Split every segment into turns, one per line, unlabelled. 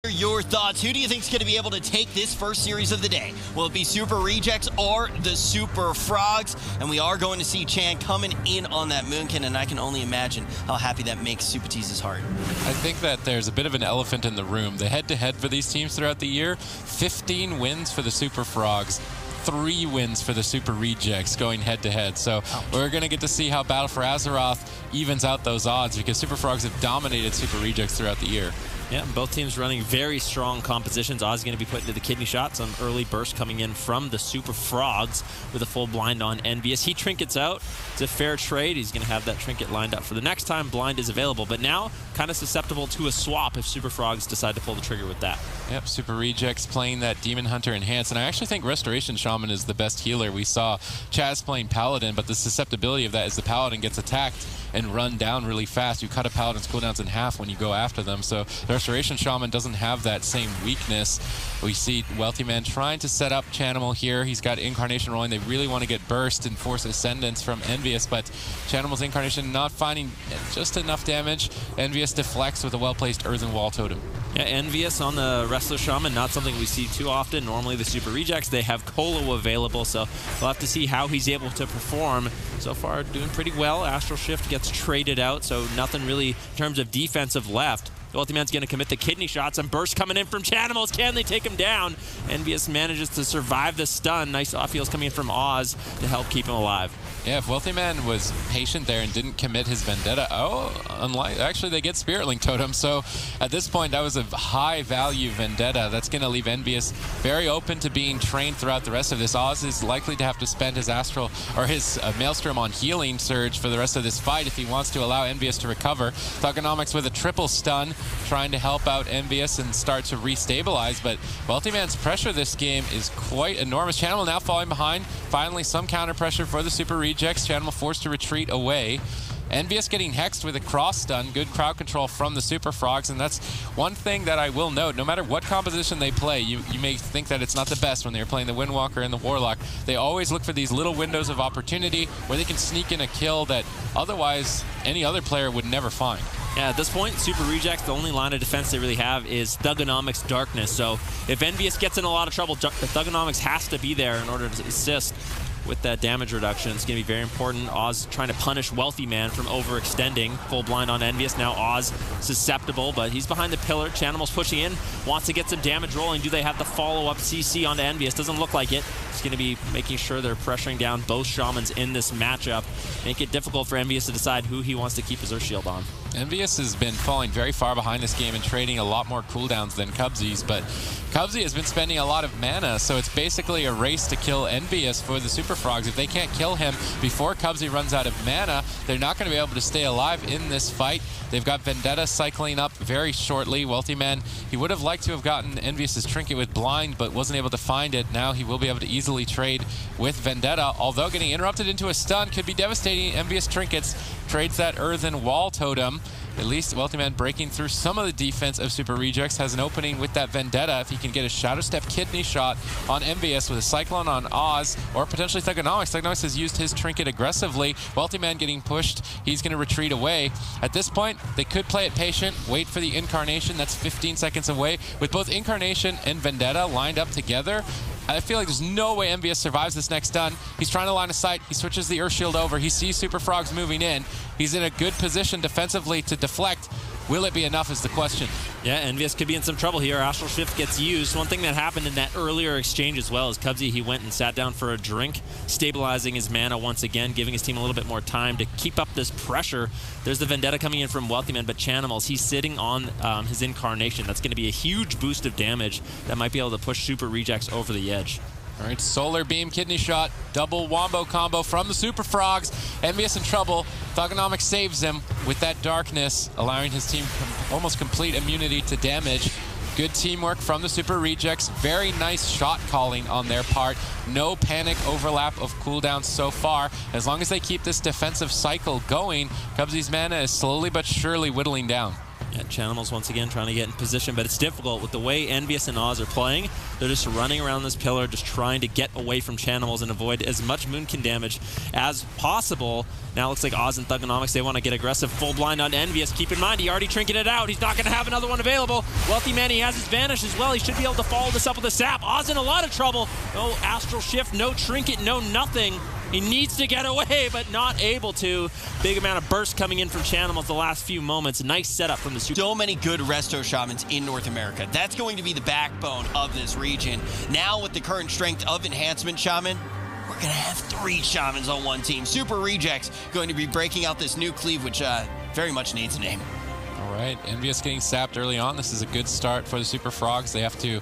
Your thoughts. Who do you think is going to be able to take this first series of the day? Will it be Super Rejects or the Super Frogs? And we are going to see Chan coming in on that Moonkin, and I can only imagine how happy that makes Super Tease's heart.
I think that there's a bit of an elephant in the room. The head-to-head for these teams throughout the year, 15 wins for the Super Frogs, 3 wins for the Super Rejects going head-to-head. So we're going to get to see how Battle for Azeroth evens out those odds, because Super Frogs have dominated Super Rejects throughout the year.
Yeah, both teams running very strong compositions. Oz going to be put into the kidney shot. Some early burst coming in from the Super Frogs with a full blind on Envious. He trinkets out. It's a fair trade. He's going to have that trinket lined up for the next time blind is available. But now, kind of susceptible to a swap if Super Frogs decide to pull the trigger with that. Yep,
Super Rejects playing that Demon Hunter Enhance. And I actually think Restoration Shaman is the best healer. We saw Chaz playing Paladin, but the susceptibility of that is the Paladin gets attacked and run down really fast. You cut a Paladin's cooldowns in half when you go after them. So the Restoration Shaman doesn't have that same weakness. We see Wealthy Man trying to set up Chanimal here. He's got Incarnation rolling. They really want to get burst and force Ascendance from Envious, but Chanimal's Incarnation not finding just enough damage. Envious deflects with a well-placed Earthen Wall Totem.
Yeah, Envious on the Resto Shaman, not something we see too often. Normally the Super Rejects, they have Colo available, so we'll have to see how he's able to perform. So far, doing pretty well. Astral Shift gets traded out, so nothing really in terms of defensive left. The Ultiman's going to commit the kidney shots, and burst coming in from Chanimals. Can they take him down? Envious manages to survive the stun. Nice off heals coming in from Oz to help keep him alive.
Yeah, if Wealthy Man was patient there and didn't commit his Vendetta, actually they get Spirit Link Totem, so at this point that was a high value Vendetta. That's going to leave Envious very open to being trained throughout the rest of this. Oz is likely to have to spend his Astral, or his Maelstrom on Healing Surge for the rest of this fight if he wants to allow Envious to recover. Thugonomics with a triple stun, trying to help out Envious and start to restabilize, but Wealthy Man's pressure this game is quite enormous. Chanimal now falling behind. Finally, some counter pressure for the Super Rejects. Chanimal forced to retreat away. Envious getting hexed with a cross stun. Good crowd control from the Super Frogs, and that's one thing that I will note. No matter what composition they play, you may think that it's not the best when they're playing the Windwalker and the Warlock. They always look for these little windows of opportunity where they can sneak in a kill that otherwise any other player would never find.
Yeah, at this point, Super Rejects, the only line of defense they really have is Thugonomics Darkness. So if Envious gets in a lot of trouble, the Thugonomics has to be there in order to assist with that damage reduction. It's going to be very important. Oz trying to punish Wealthy Man from overextending. Full blind on Envious. Now Oz susceptible, but he's behind the pillar. Chanimal's pushing in, wants to get some damage rolling. Do they have the follow-up CC onto Envious? Doesn't look like it. It's going to be making sure they're pressuring down both Shamans in this matchup. Make it difficult for Envious to decide who he wants to keep his Earth Shield on.
Envious has been falling very far behind this game and trading a lot more cooldowns than Cubsy's, but Cubsy has been spending a lot of mana, so it's basically a race to kill Envious for the Super Frogs. If they can't kill him before Cubsy runs out of mana, they're not going to be able to stay alive in this fight. They've got Vendetta cycling up very shortly. Wealthy Man, he would have liked to have gotten Envious's trinket with blind, but wasn't able to find it. Now he will be able to easily trade with Vendetta, although getting interrupted into a stun could be devastating. Envious trinkets, trades that Earthen Wall Totem. At least Wealthy Man breaking through some of the defense of Super Rejects, has an opening with that Vendetta if he can get a Shadow Step kidney shot on Envious with a Cyclone on Oz, or potentially Thugonomics. Thugonomics has used his trinket aggressively. Wealthy Man getting pushed. He's going to retreat away. At this point, they could play it patient, wait for the Incarnation. That's 15 seconds away. With both Incarnation and Vendetta lined up together, I feel like there's no way Envious survives this next stun. He's trying to line of sight. He switches the Earth Shield over. He sees Super Frogs moving in. He's in a good position defensively to deflect. Will it be enough is the question.
Yeah, Envious could be in some trouble here. Astral Shift gets used. One thing that happened in that earlier exchange as well is Cubsy, he went and sat down for a drink, stabilizing his mana once again, giving his team a little bit more time to keep up this pressure. There's the Vendetta coming in from Wealthy Man, but Chanimals, he's sitting on his Incarnation. That's going to be a huge boost of damage that might be able to push Super Rejects over the edge.
All right, Solar Beam, Kidney Shot, double wombo combo from the Super Frogs. Envious in trouble. Thugonomics saves him with that darkness, allowing his team almost complete immunity to damage. Good teamwork from the Super Rejects. Very nice shot calling on their part. No panic overlap of cooldowns so far. As long as they keep this defensive cycle going, Cubsy's mana is slowly but surely whittling down.
Yeah, Chanimals once again trying to get in position, but it's difficult with the way Envious and Oz are playing. They're just running around this pillar, just trying to get away from Chanimals and avoid as much Moonkin damage as possible. Now it looks like Oz and Thugonomics, they want to get aggressive. Full blind on Envious. Keep in mind, he already trinketed out. He's not going to have another one available. Wealthy Man, he has his Vanish as well. He should be able to follow this up with a Sap. Oz in a lot of trouble. No Astral Shift, no Trinket, no nothing. He needs to get away, but not able to. Big amount of burst coming in from Chanimals the last few moments. Nice setup from the Super.
So many good Resto Shamans in North America. That's going to be the backbone of this region. Now with the current strength of Enhancement Shaman, we're going to have 3 Shamans on one team. Super Rejects going to be breaking out this new Cleave, which very much needs a name.
All right, Envious getting sapped early on. This is a good start for the Super Frogs. They have to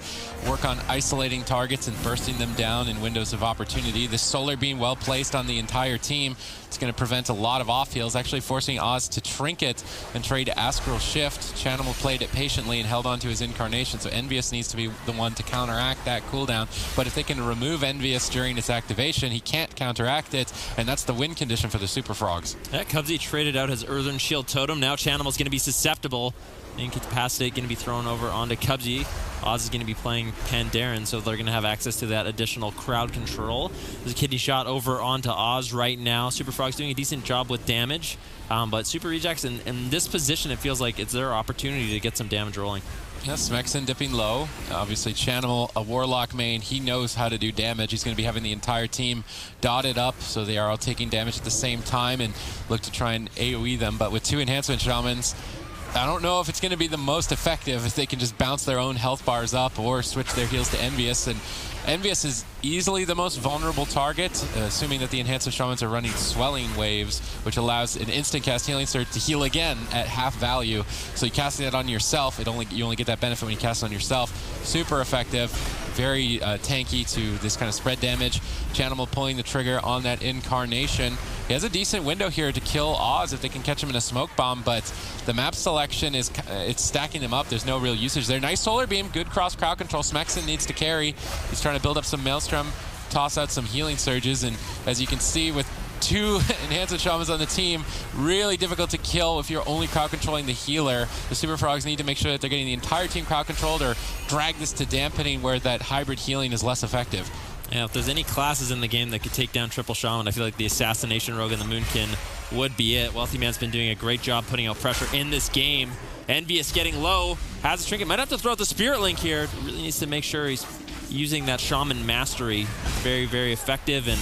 work on isolating targets and bursting them down in windows of opportunity. The Solar Beam well placed on the entire team. It's going to prevent a lot of off heals, actually forcing Oz to trinket and trade Astral Shift. Chanimal played it patiently and held on to his Incarnation, so Envious needs to be the one to counteract that cooldown. But if they can remove Envious during its activation, he can't counteract it, and that's the win condition for the Super Frogs.
Yeah, Cubsy traded out his Earthen Shield Totem. Now Chanimal's going to be susceptible. Incapacitate going to be thrown over onto Cubsy. Oz is going to be playing Pandaren, so they're going to have access to that additional crowd control. There's a kidney shot over onto Oz right now. Super Frog's doing a decent job with damage, but Super Rejects in this position, it feels like it's their opportunity to get some damage rolling.
Yeah, Smexen dipping low. Obviously, Chanimal, a Warlock main, he knows how to do damage. He's going to be having the entire team dotted up, so they are all taking damage at the same time and look to try and AoE them. But with 2 Enhancement Shamans, I don't know if it's going to be the most effective if they can just bounce their own health bars up or switch their heals to Envious. And Envious is easily the most vulnerable target, assuming that the Enhancement Shamans are running Swelling Waves, which allows an instant cast Healing Surge to heal again at half value. So you casting that on yourself, you only get that benefit when you cast it on yourself. Super effective, very tanky to this kind of spread damage. Chanimal pulling the trigger on that Incarnation. He has a decent window here to kill Oz if they can catch him in a smoke bomb, but the map selection is it's stacking them up. There's no real usage there. Nice Solar Beam, good cross crowd control. Smexen needs to carry. He's trying to build up some Maelstrom, toss out some healing surges, and as you can see with 2 Enhancement Shamans on the team, really difficult to kill if you're only crowd controlling the healer. The Super Frogs need to make sure that they're getting the entire team crowd controlled or drag this to dampening where that hybrid healing is less effective.
Yeah, if there's any classes in the game that could take down Triple Shaman, I feel like the Assassination Rogue and the Moonkin would be it. Wealthy Man's been doing a great job putting out pressure in this game. Envious getting low, has a trinket, might have to throw out the Spirit Link here. Really needs to make sure he's using that Shaman Mastery. Very, very effective, and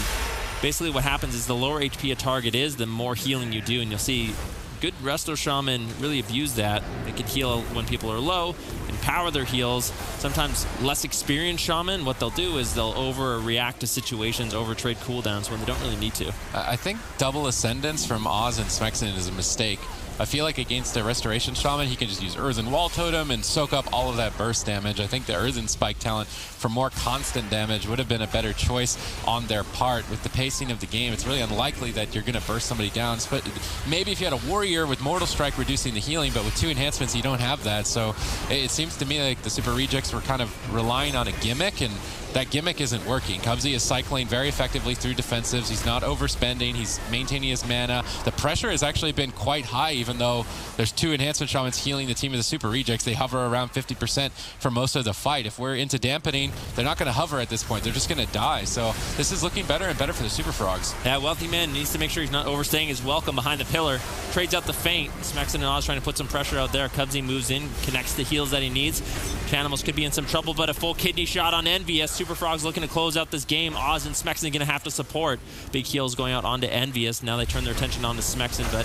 basically what happens is the lower HP a target is, the more healing you do, and you'll see good Resto Shaman really abuse that. They can heal when people are low, empower their heals. Sometimes less experienced Shaman, what they'll do is they'll overreact to situations, overtrade cooldowns when they don't really need to.
I think double Ascendance from Oz and Smexen is a mistake. I feel like against a Restoration Shaman, he can just use Earthen Wall Totem and soak up all of that burst damage. I think the Earthen Spike talent for more constant damage would have been a better choice on their part. With the pacing of the game, it's really unlikely that you're going to burst somebody down. But maybe if you had a Warrior with Mortal Strike reducing the healing, but with 2 enhancements, you don't have that. So it seems to me like the Super Rejects were kind of relying on a gimmick, and that gimmick isn't working. Cubsy is cycling very effectively through defensives. He's not overspending. He's maintaining his mana. The pressure has actually been quite high, even though there's 2 Enhancement Shamans healing the team of the Super Rejects. They hover around 50% for most of the fight. If we're into dampening, they're not going to hover at this point. They're just going to die. So this is looking better and better for the Super Frogs.
Yeah, Wealthy Man needs to make sure he's not overstaying his welcome behind the pillar. Trades out the feint. Smexen and Oz trying to put some pressure out there. Cubsy moves in, connects the heals that he needs. Chanimals could be in some trouble, but a full kidney shot on Envious. Super Frogs looking to close out this game. Oz and Smexen going to have to support. Big heals going out onto Envious. Now they turn their attention on to Smexen, but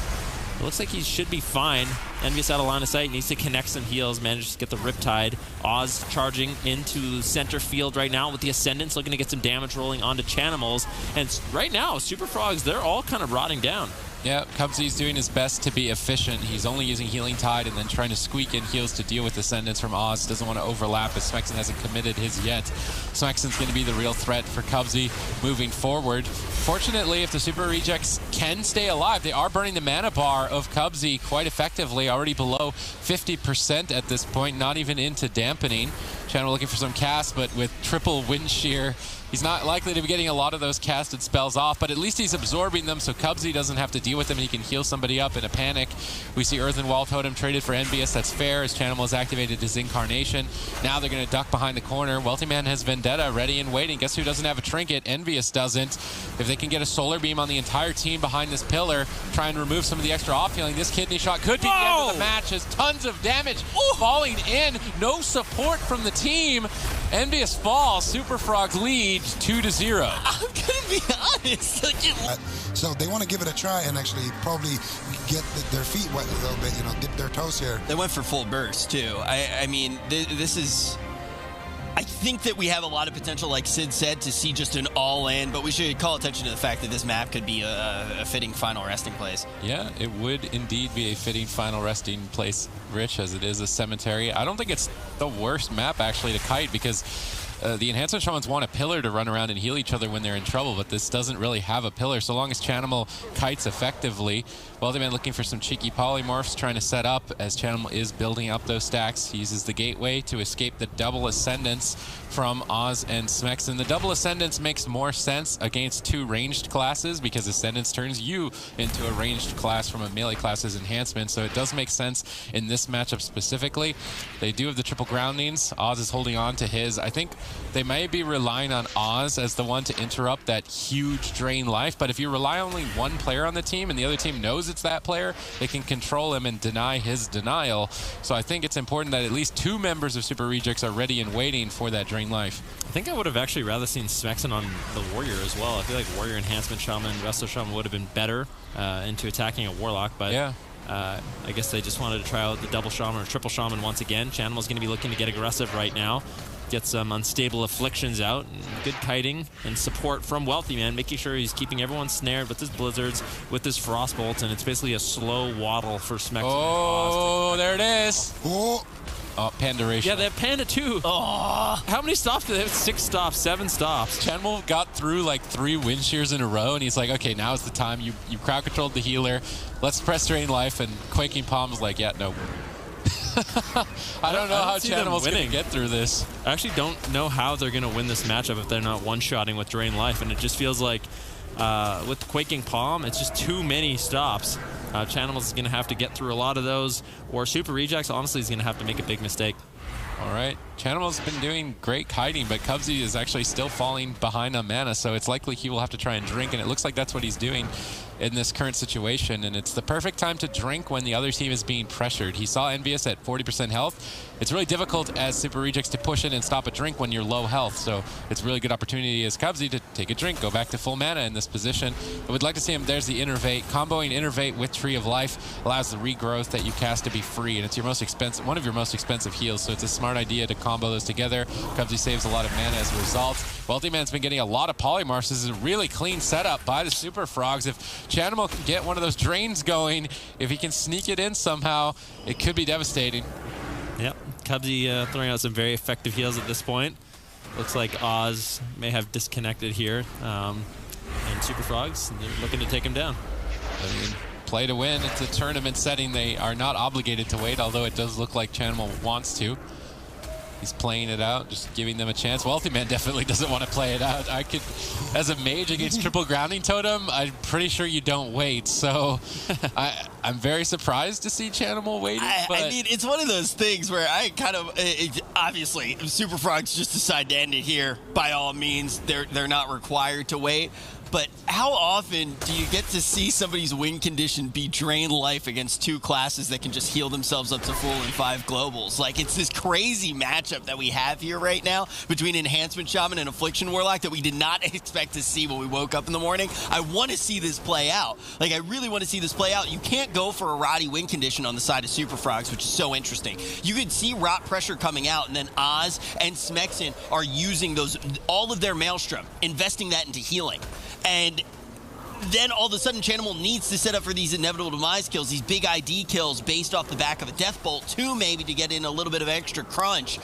it looks like he should be fine. Envious out of line of sight, needs to connect some heals, manages to get the Riptide. Oz charging into center field right now with the Ascendance, looking to get some damage rolling onto Chanimals. And right now, Super Frogs, they're all kind of rotting down.
Yeah, Cubsy's doing his best to be efficient. He's only using Healing Tide and then trying to squeak in heals to deal with Ascendance from Oz. Doesn't want to overlap as Smexen hasn't committed his yet. Smexen's going to be the real threat for Cubsy moving forward. Fortunately, if the Super Rejects can stay alive, they are burning the mana bar of Cubsy quite effectively, already below 50% at this point, not even into dampening. Channel looking for some cast, but with triple wind shear, he's not likely to be getting a lot of those casted spells off, but at least he's absorbing them so Cubsy doesn't have to deal with them. He can heal somebody up in a panic. We see Earthen Wall Totem traded for NBS. That's fair as Channel has activated his Incarnation. Now they're going to duck behind the corner. Wealthy Man has Vendetta ready and waiting. Guess who doesn't have a trinket? Envious doesn't. If they can get a Solar Beam on the entire team behind this pillar, try and remove some of the extra off-healing, this kidney shot could be the end of the match as tons of damage falling in. No support from the team. Envious falls. Super Frogs lead 2-0.
I'm gonna be honest.
So they want to give it a try and actually probably get their feet wet a little bit, you know, dip their toes here.
They went for full burst too. I mean, this is. I think that we have a lot of potential, like Sid said, to see just an all-in, but we should call attention to the fact that this map could be a fitting final resting place.
Yeah, it would indeed be a fitting final resting place, Rich, as it is a cemetery. I don't think it's the worst map, actually, to kite, because the Enhancement Shamans want a pillar to run around and heal each other when they're in trouble, but this doesn't really have a pillar. So long as Chanimal kites effectively, Wealthy Man looking for some cheeky polymorphs, trying to set up as Chanimal is building up those stacks. He uses the gateway to escape the double ascendance from Oz and Smexon. The double ascendance makes more sense against two ranged classes because ascendance turns you into a ranged class from a melee class's enhancement, so it does make sense in this matchup specifically. They do have the triple groundings. Oz is holding on to his. I think they may be relying on Oz as the one to interrupt that huge drain life, but if you rely only one player on the team and the other team knows it's that player, they can control him and deny his denial. So I think it's important that at least two members of Super Rejects are ready and waiting for that drain life.
I think I would have actually rather seen Smexon on the Warrior as well. I feel like Warrior Enhancement Shaman, Resto Shaman would have been better into attacking a Warlock, but
yeah.
I guess they just wanted to try out the double Shaman or triple Shaman once again. Chanimal's going to be looking to get aggressive right now. Get some unstable afflictions out. And good kiting and support from Wealthy Man, making sure he's keeping everyone snared with his blizzards, with his frostbolts, and it's basically a slow waddle for Smexon.
Oh, there it is.
Oh.
Oh, Pandaration.
Yeah, they have Panda too. Oh. How many stops do they have? 6 stops, 7 stops.
Chanimal got through like 3 wind shears in a row, and he's like, okay, now is the time. You crowd controlled the healer. Let's press drain life, and Quaking Palm is like, yeah, no. I don't know how Chanimal's going to get through this.
I actually don't know how they're going to win this matchup if they're not one-shotting with Drain Life, and it just feels like with Quaking Palm, it's just too many stops. Chanimal's going to have to get through a lot of those, or Super Rejects, honestly, is going to have to make a big mistake.
All right. Chanimal's been doing great kiting, but Cubsy is actually still falling behind on mana, so it's likely he will have to try and drink, and it looks like that's what he's doing in this current situation, and it's the perfect time to drink when the other team is being pressured. He saw Envious at 40% health. It's really difficult as Super Rejects to push in and stop a drink when you're low health, so it's a really good opportunity as Cubsy to take a drink, go back to full mana in this position. But we'd like to see him, there's the Innervate. Comboing Innervate with Tree of Life allows the regrowth that you cast to be free, and it's your most expensive, one of your most expensive heals, so it's a smart idea to combo those together. Cubsy saves a lot of mana as a result. Wealthy Man's been getting a lot of polymorphs. This is a really clean setup by the Super Frogs. If Chanimal can get one of those drains going, if he can sneak it in somehow, it could be devastating.
Yep, Cubsy throwing out some very effective heals at this point. Looks like Oz may have disconnected here. And Super Frogs, they're looking to take him down.
I mean, play to win. It's a tournament setting. They are not obligated to wait, although it does look like Chanimal wants to. He's playing it out, just giving them a chance. Wealthy Man definitely doesn't want to play it out. I could, as a mage against triple grounding totem, I'm pretty sure you don't wait. So I'm very surprised to see Chanimal waiting.
I mean, it's one of those things where I kind of, obviously, if Super Frogs just decide to end it here, by all means, they're not required to wait. But how often do you get to see somebody's win condition be drain life against 2 classes that can just heal themselves up to full in 5 globals? Like, it's this crazy matchup that we have here right now between Enhancement Shaman and Affliction Warlock that we did not expect to see when we woke up in the morning. I want to see this play out. Like, I really want to see this play out. You can't go for a Roddy win condition on the side of Super Frogs, which is so interesting. You could see rot pressure coming out, and then Oz and Smexon are using those, all of their Maelstrom, investing that into healing. And then all of a sudden, Chanimal needs to set up for these inevitable demise kills, these big ID kills based off the back of a Death Bolt, too, maybe to get in a little bit of extra crunch.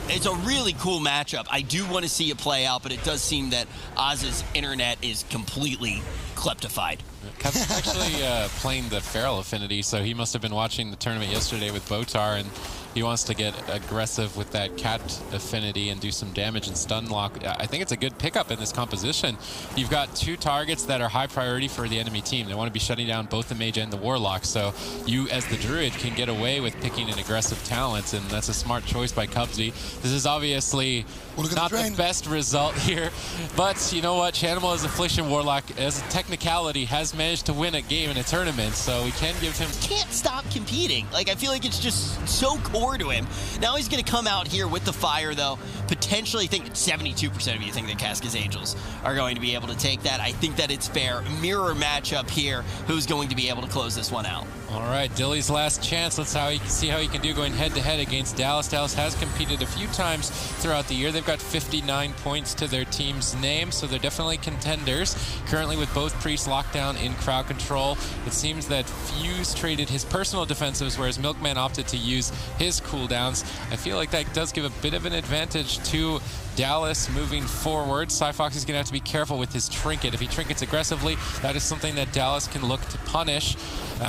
It's a really cool matchup. I do want to see it play out, but it does seem that Oz's internet is completely kleptified.
Kevin's actually playing the Feral Affinity, so he must have been watching the tournament yesterday with Botar, and he wants to get aggressive with that cat affinity and do some damage and stun lock. I think it's a good pickup in this composition. You've got two targets that are high priority for the enemy team. They want to be shutting down both the mage and the warlock, so you as the druid can get away with picking an aggressive talent, and that's a smart choice by Cubsy. This is obviously not the best result here, but you know what? Chanimal as Affliction Warlock, as a technicality, has managed to win a game in a tournament, so we can give him...
Can't stop competing. Like, I feel like it's just so core to him. Now he's going to come out here with the fire, though. Potentially think 72% of you think that Casca's Angels are going to be able to take that. I think that it's fair. Mirror matchup here. Who's going to be able to close this one out?
All right, Dilly's last chance. Let's see how he can do going head-to-head against Dallas. Dallas has competed a few times throughout the year. They've got 59 points to their team's name, so they're definitely contenders. Currently with both Priests locked down in crowd control, it seems that Fuse traded his personal defensives, whereas Milkman opted to use his cooldowns. I feel like that does give a bit of an advantage to Dallas moving forward. Cyfox is going to have to be careful with his trinket. If he trinkets aggressively, that is something that Dallas can look to punish.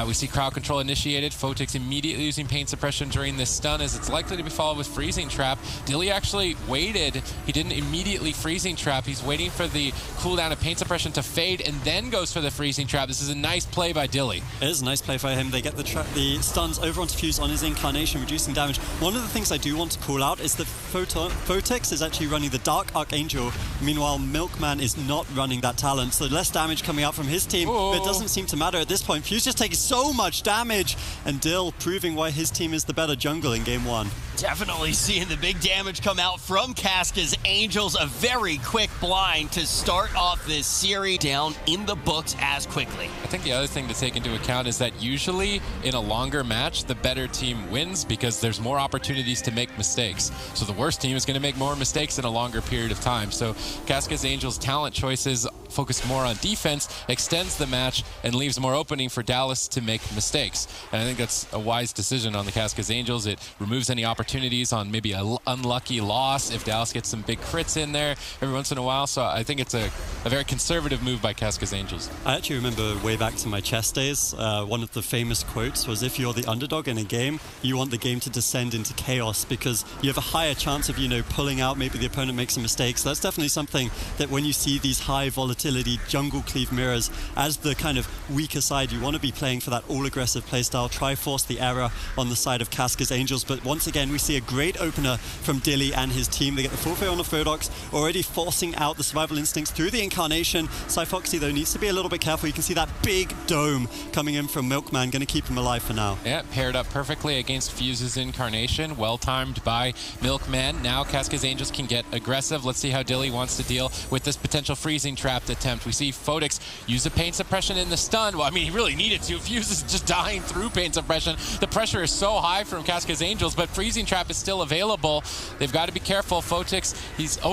We see crowd control initiated. Photix immediately using pain suppression during this stun, as it's likely to be followed with freezing trap. Dilly actually waited. He didn't immediately freezing trap. He's waiting for the cooldown of pain suppression to fade and then goes for the freezing trap. This is a nice play by Dilly.
It is a nice play for him. They get the stuns over onto Fuse on his incarnation, reducing damage. One of the things I do want to call out is that Photix is actually running the Dark Archangel. Meanwhile, Milkman is not running that talent, so less damage coming out from his team. But it doesn't seem to matter at this point. Fuse just takes so much damage, and Dill proving why his team is the better jungle in game one.
Definitely seeing the big damage come out from Casca's Angels. A very quick blind to start off this series, down in the books as quickly.
I think the other thing to take into account is that usually in a longer match, the better team wins because there's more opportunities to make mistakes. So the worst team is going to make more mistakes in a longer period of time. So Casca's Angels' talent choices focused more on defense, extends the match, and leaves more opening for Dallas to make mistakes. And I think that's a wise decision on the Casca's Angels. It removes any opportunities on maybe an unlucky loss if Dallas gets some big crits in there every once in a while. So I think it's a very conservative move by Casca's Angels.
I actually remember way back to my chess days, one of the famous quotes was, if you're the underdog in a game, you want the game to descend into chaos because you have a higher chance of, pulling out, maybe the opponent makes some mistakes. That's definitely something that when you see these high volatility jungle Cleave mirrors, as the kind of weaker side, you want to be playing for that all-aggressive playstyle, try force the error on the side of Casca's Angels. But once again, we see a great opener from Dilly and his team. They get the forfeit on the Photox, already forcing out the survival instincts through the incarnation. Cyfoxy, though, needs to be a little bit careful. You can see that big dome coming in from Milkman, going to keep him alive for now.
Yeah, paired up perfectly against Fuse's incarnation. Well timed by Milkman. Now Casca's Angels can get aggressive. Let's see how Dilly wants to deal with this potential freezing trap attempt. We see Photix use the pain suppression in the stun. Well, I mean, he really needed to. Fuse is just dying through pain suppression. The pressure is so high from Casca's Angels, but freezing trap is still available. They've got to be careful. Photix,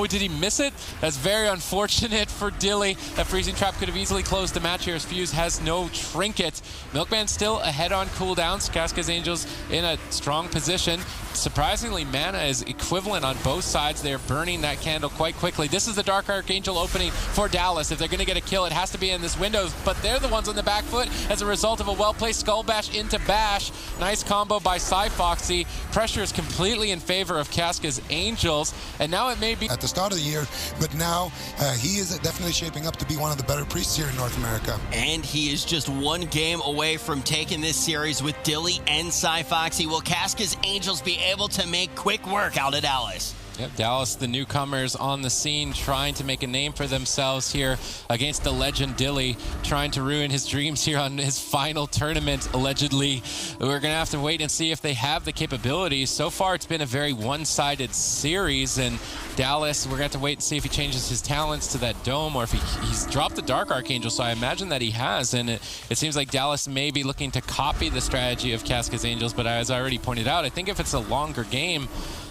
did he miss it? That's very unfortunate for Dilly. That freezing trap could have easily closed the match here as Fuse has no trinket. Milkman still ahead on cooldowns. Casca's Angels in a strong position. Surprisingly, mana is equivalent on both sides. They're burning that candle quite quickly. This is the Dark Archangel opening for Dallas. If they're going to get a kill, it has to be in this window, but they're the ones on the back foot as a result of a well-placed Skull Bash into Bash. Nice combo by Cyfoxy. Pressure is completely in favor of Casca's Angels, and now it may be...
At the start of the year, but now he is definitely shaping up to be one of the better priests here in North America.
And he is just one game away from taking this series with Dilly and Cyfoxy. Will Casca's Angels be able to make quick work out of Dallas?
Yep, Dallas, the newcomers on the scene, trying to make a name for themselves here against the legend Dilly, trying to ruin his dreams here on his final tournament, allegedly. We're going to have to wait and see if they have the capabilities. So far, it's been a very one-sided series, and Dallas, we're going to have to wait and see if he changes his talents to that dome or if he's dropped the Dark Archangel, so I imagine that he has, and it seems like Dallas may be looking to copy the strategy of Casca's Angels, but as I already pointed out, I think if it's a longer game,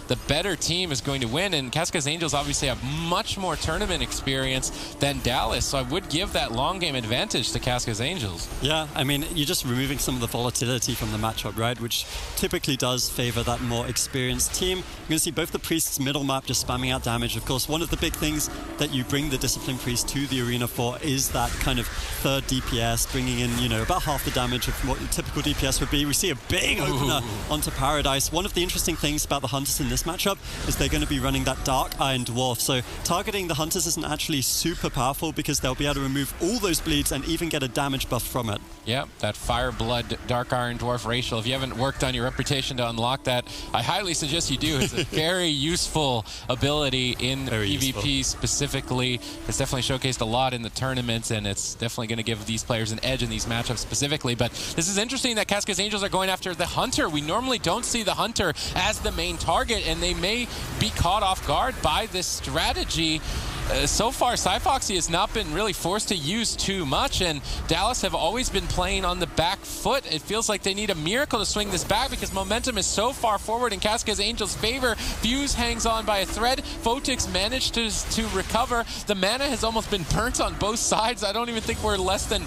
the better team is going to win. And Casca's Angels obviously have much more tournament experience than Dallas, so I would give that long game advantage to Casca's Angels.
Yeah, I mean, you're just removing some of the volatility from the matchup, right? Which typically does favor that more experienced team. You're going to see both the Priests middle map just spamming out damage. Of course, one of the big things that you bring the Discipline Priest to the arena for is that kind of third DPS, bringing in, you know, about half the damage of what typical DPS would be. We see a big opener onto Paradise. One of the interesting things about the Hunters in this matchup is they're going to be running that Dark Iron Dwarf. So targeting the Hunters isn't actually super powerful because they'll be able to remove all those bleeds and even get a damage buff from it.
Yeah, that Fire Blood Dark Iron Dwarf racial. If you haven't worked on your reputation to unlock that, I highly suggest you do. It's a very useful ability in PvP specifically. It's definitely showcased a lot in the tournaments, and it's definitely going to give these players an edge in these matchups specifically. But this is interesting that Casca's Angels are going after the Hunter. We normally don't see the Hunter as the main target, and they may be caught off guard by this strategy. So far, Cyfoxy has not been really forced to use too much, and Dallas have always been playing on the back foot. It feels like they need a miracle to swing this back because momentum is so far forward in Casca's Angels' favor. Fuse hangs on by a thread. Photix managed to recover. The mana has almost been burnt on both sides. I don't even think we're less than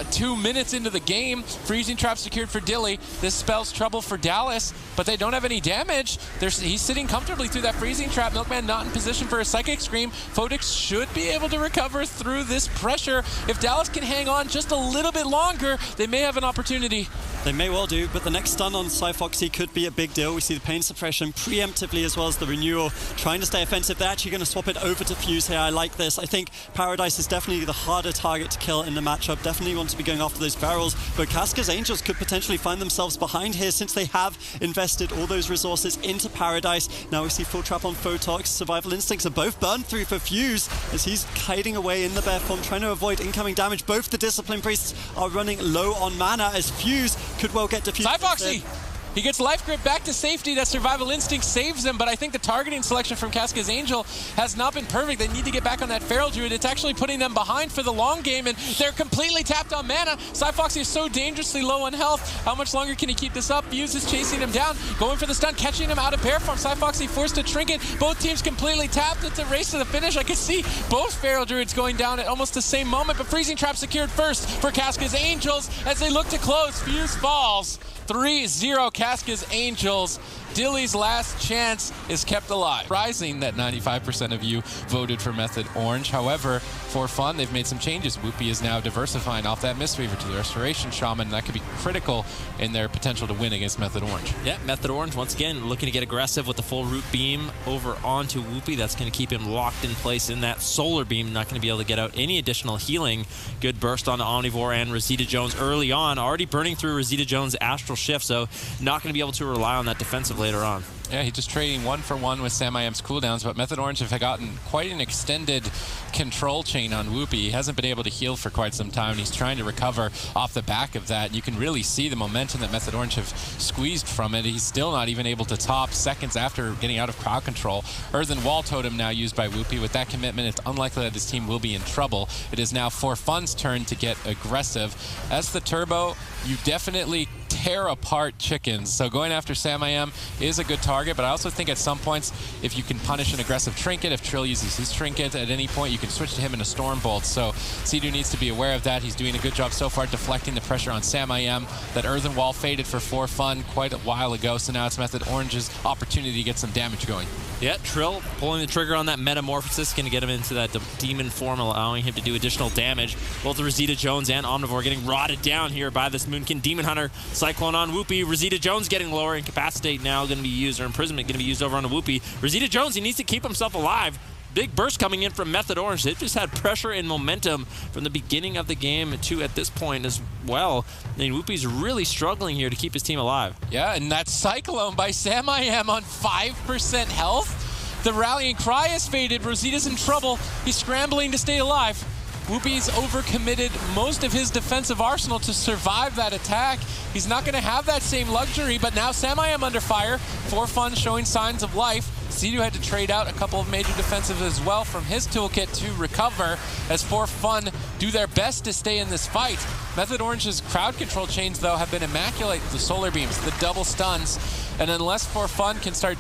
2 minutes into the game. Freezing Trap secured for Dilly. This spells trouble for Dallas, but they don't have any damage. He's sitting comfortably through that Freezing Trap. Milkman not in position for a Psychic Scream. Photix should be able to recover through this pressure. If Dallas can hang on just a little bit longer, they may have an opportunity.
They may well do, but the next stun on Cyfoxy could be a big deal. We see the Pain Suppression preemptively as well as the Renewal trying to stay offensive. They're actually going to swap it over to Fuse here. I like this. I think Paradise is definitely the harder target to kill in the matchup. Definitely want to be going after those barrels, but Casca's Angels could potentially find themselves behind here since they have invested all those resources into Paradise. Now we see Full Trap on Photox. Survival Instincts are both burned through for Fuse as he's hiding away in the bear form, trying to avoid incoming damage. Both the Discipline Priests are running low on mana as Fuse could well get defused.
Cyfoxy! He gets Life Grip back to safety. That Survival Instinct saves him, but I think the targeting selection from Casca's Angel has not been perfect. They need to get back on that Feral Druid. It's actually putting them behind for the long game, and they're completely tapped on mana. Cyfoxy is so dangerously low on health. How much longer can he keep this up? Fuse is chasing him down, going for the stun, catching him out of bear form. Cyfoxy forced to trinket. Both teams completely tapped. It's a race to the finish. I can see both Feral Druids going down at almost the same moment, but Freezing Trap secured first for Casca's Angels as they look to close. Fuse falls. 3-0 Casca's Angels. Dilly's last chance is kept alive. Surprising that 95% of you voted for Method Orange. However, for fun, they've made some changes. Whoopie is now diversifying off that Mistweaver to the Restoration Shaman, and that could be critical in their potential to win against Method Orange.
Yeah, Method Orange, once again, looking to get aggressive with the full root beam over onto Whoopie. That's going to keep him locked in place in that solar beam. Not going to be able to get out any additional healing. Good burst onto Omnivore and Rosita Jones early on. Already burning through Rosita Jones' Astral Shift, so not going to be able to rely on that defensive later on.
Yeah, he's just trading 1-for-1 with Sam IM's cooldowns, but Method Orange have gotten quite an extended control chain on Whoopie. He hasn't been able to heal for quite some time, and he's trying to recover off the back of that. You can really see the momentum that Method Orange have squeezed from it. He's still not even able to top seconds after getting out of crowd control. Earthen Wall Totem now used by Whoopie. With that commitment, it's unlikely that his team will be in trouble. It is now For Fun's turn to get aggressive. As the Turbo, you definitely tear apart chickens. So going after Sam IM is a good target, but I also think at some points, if you can punish an aggressive trinket, if Trill uses his trinket at any point, you can switch to him in a Stormbolt. So Seadoo needs to be aware of that. He's doing a good job so far deflecting the pressure on Sam IM. That Earthen Wall faded for Fun quite a while ago, so now it's Method Orange's opportunity to get some damage going.
Yeah, Trill pulling the trigger on that Metamorphosis, going to get him into that demon form, allowing him to do additional damage. Both Rosita Jones and Omnivore getting rotted down here by this Moonkin Demon Hunter. Cyclone on Whoopie. Rosita Jones getting lower. Incapacitate now going to be used, or Imprisonment going to be used over on Whoopie. Rosita Jones, he needs to keep himself alive. Big burst coming in from Method Orange. They've just had pressure and momentum from the beginning of the game to at this point as well. I mean, Whoopie's really struggling here to keep his team alive.
Yeah, and that Cyclone by Sam IM on 5% health. The rallying cry has faded. Rosita's in trouble. He's scrambling to stay alive. Whoopie's overcommitted most of his defensive arsenal to survive that attack. He's not going to have that same luxury, but now Sam IM under fire. For Fun showing signs of life. Seadoo had to trade out a couple of major defensives as well from his toolkit to recover as For Fun do their best to stay in this fight. Method Orange's crowd control chains, though, have been immaculate. The solar beams, the double stuns, and unless For Fun can start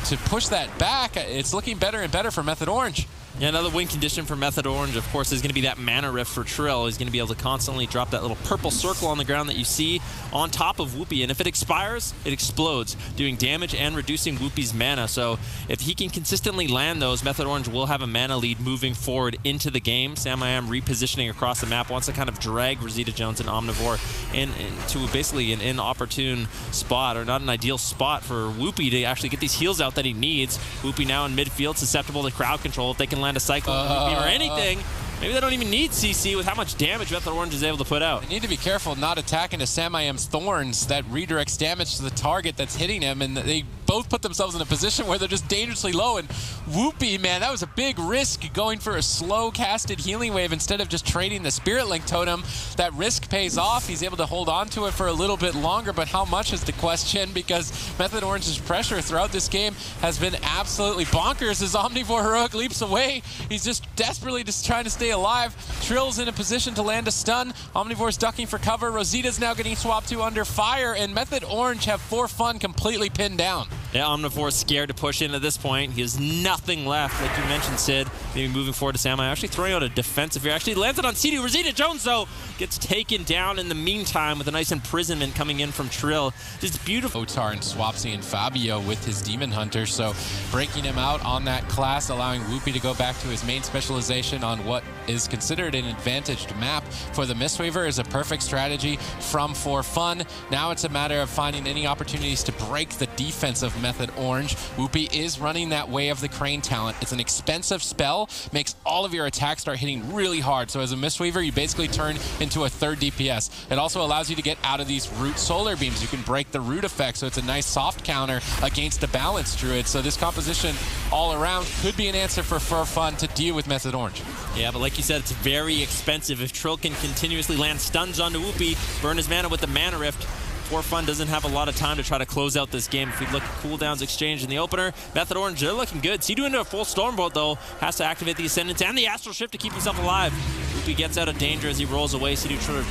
to push that back, it's looking better and better for Method Orange.
Yeah, another win condition for Method Orange, of course, is going to be that mana rift for Trill. He's going to be able to constantly drop that little purple circle on the ground that you see on top of Whoopi. And if it expires, it explodes, doing damage and reducing Whoopi's mana. So if he can consistently land those, Method Orange will have a mana lead moving forward into the game. Sam-I-Am repositioning across the map wants to kind of drag Rosita Jones and Omnivore into basically an inopportune spot, or not an ideal spot for Whoopi to actually get these heals out that he needs. Whoopi now in midfield, susceptible to crowd control. If they can land a cycle or anything, maybe they don't even need CC with how much damage Method Orange is able to put out.
They need to be careful not attacking to Sam-I-Am's Thorns. That redirects damage to the target that's hitting him, and they both put themselves in a position where they're just dangerously low. And Whoopi, man, that was a big risk going for a slow casted healing wave instead of just trading the Spirit Link Totem. That risk pays off. He's able to hold on to it for a little bit longer, but how much is the question, because Method Orange's pressure throughout this game has been absolutely bonkers as Omnivore heroic leaps away. He's just desperately just trying to stay alive. Trill's in a position to land a stun. Omnivore's ducking for cover. Rosita's now getting swapped to under fire, and Method Orange have For Fun completely pinned down.
Yeah, Omnivore's scared to push in at this point. He has nothing left, like you mentioned, Sid. Maybe moving forward to Sam. Actually throwing out a defensive here. Actually lands it on CD. Rosita Jones, though, gets taken down in the meantime with a nice imprisonment coming in from Trill. Just beautiful.
Otar and Swapsy and Fabio with his Demon Hunter, so breaking him out on that class, allowing Whoopi to go back to his main specialization on what is considered an advantaged map for the Mistweaver is a perfect strategy from For Fun. Now it's a matter of finding any opportunities to break the defense of Method Orange. Whoopi is running that Way of the Crane talent. It's an expensive spell, makes all of your attacks start hitting really hard. So as a Mistweaver, you basically turn into a third DPS. It also allows you to get out of these root solar beams. You can break the root effect, so it's a nice soft counter against a balanced druid. So this composition all around could be an answer for Fun to deal with Method Orange.
Yeah, but like you said, it's very expensive. If Trill can continuously land stuns onto Whoopi, burn his mana with the Mana Rift, For Fun doesn't have a lot of time to try to close out this game. If we look at cooldowns exchange in the opener, Method Orange, they're looking good. Sidu into a full Stormbolt, though, has to activate the Ascendance and the Astral Shift to keep himself alive. Whoopi gets out of danger as he rolls away. Sidu trying to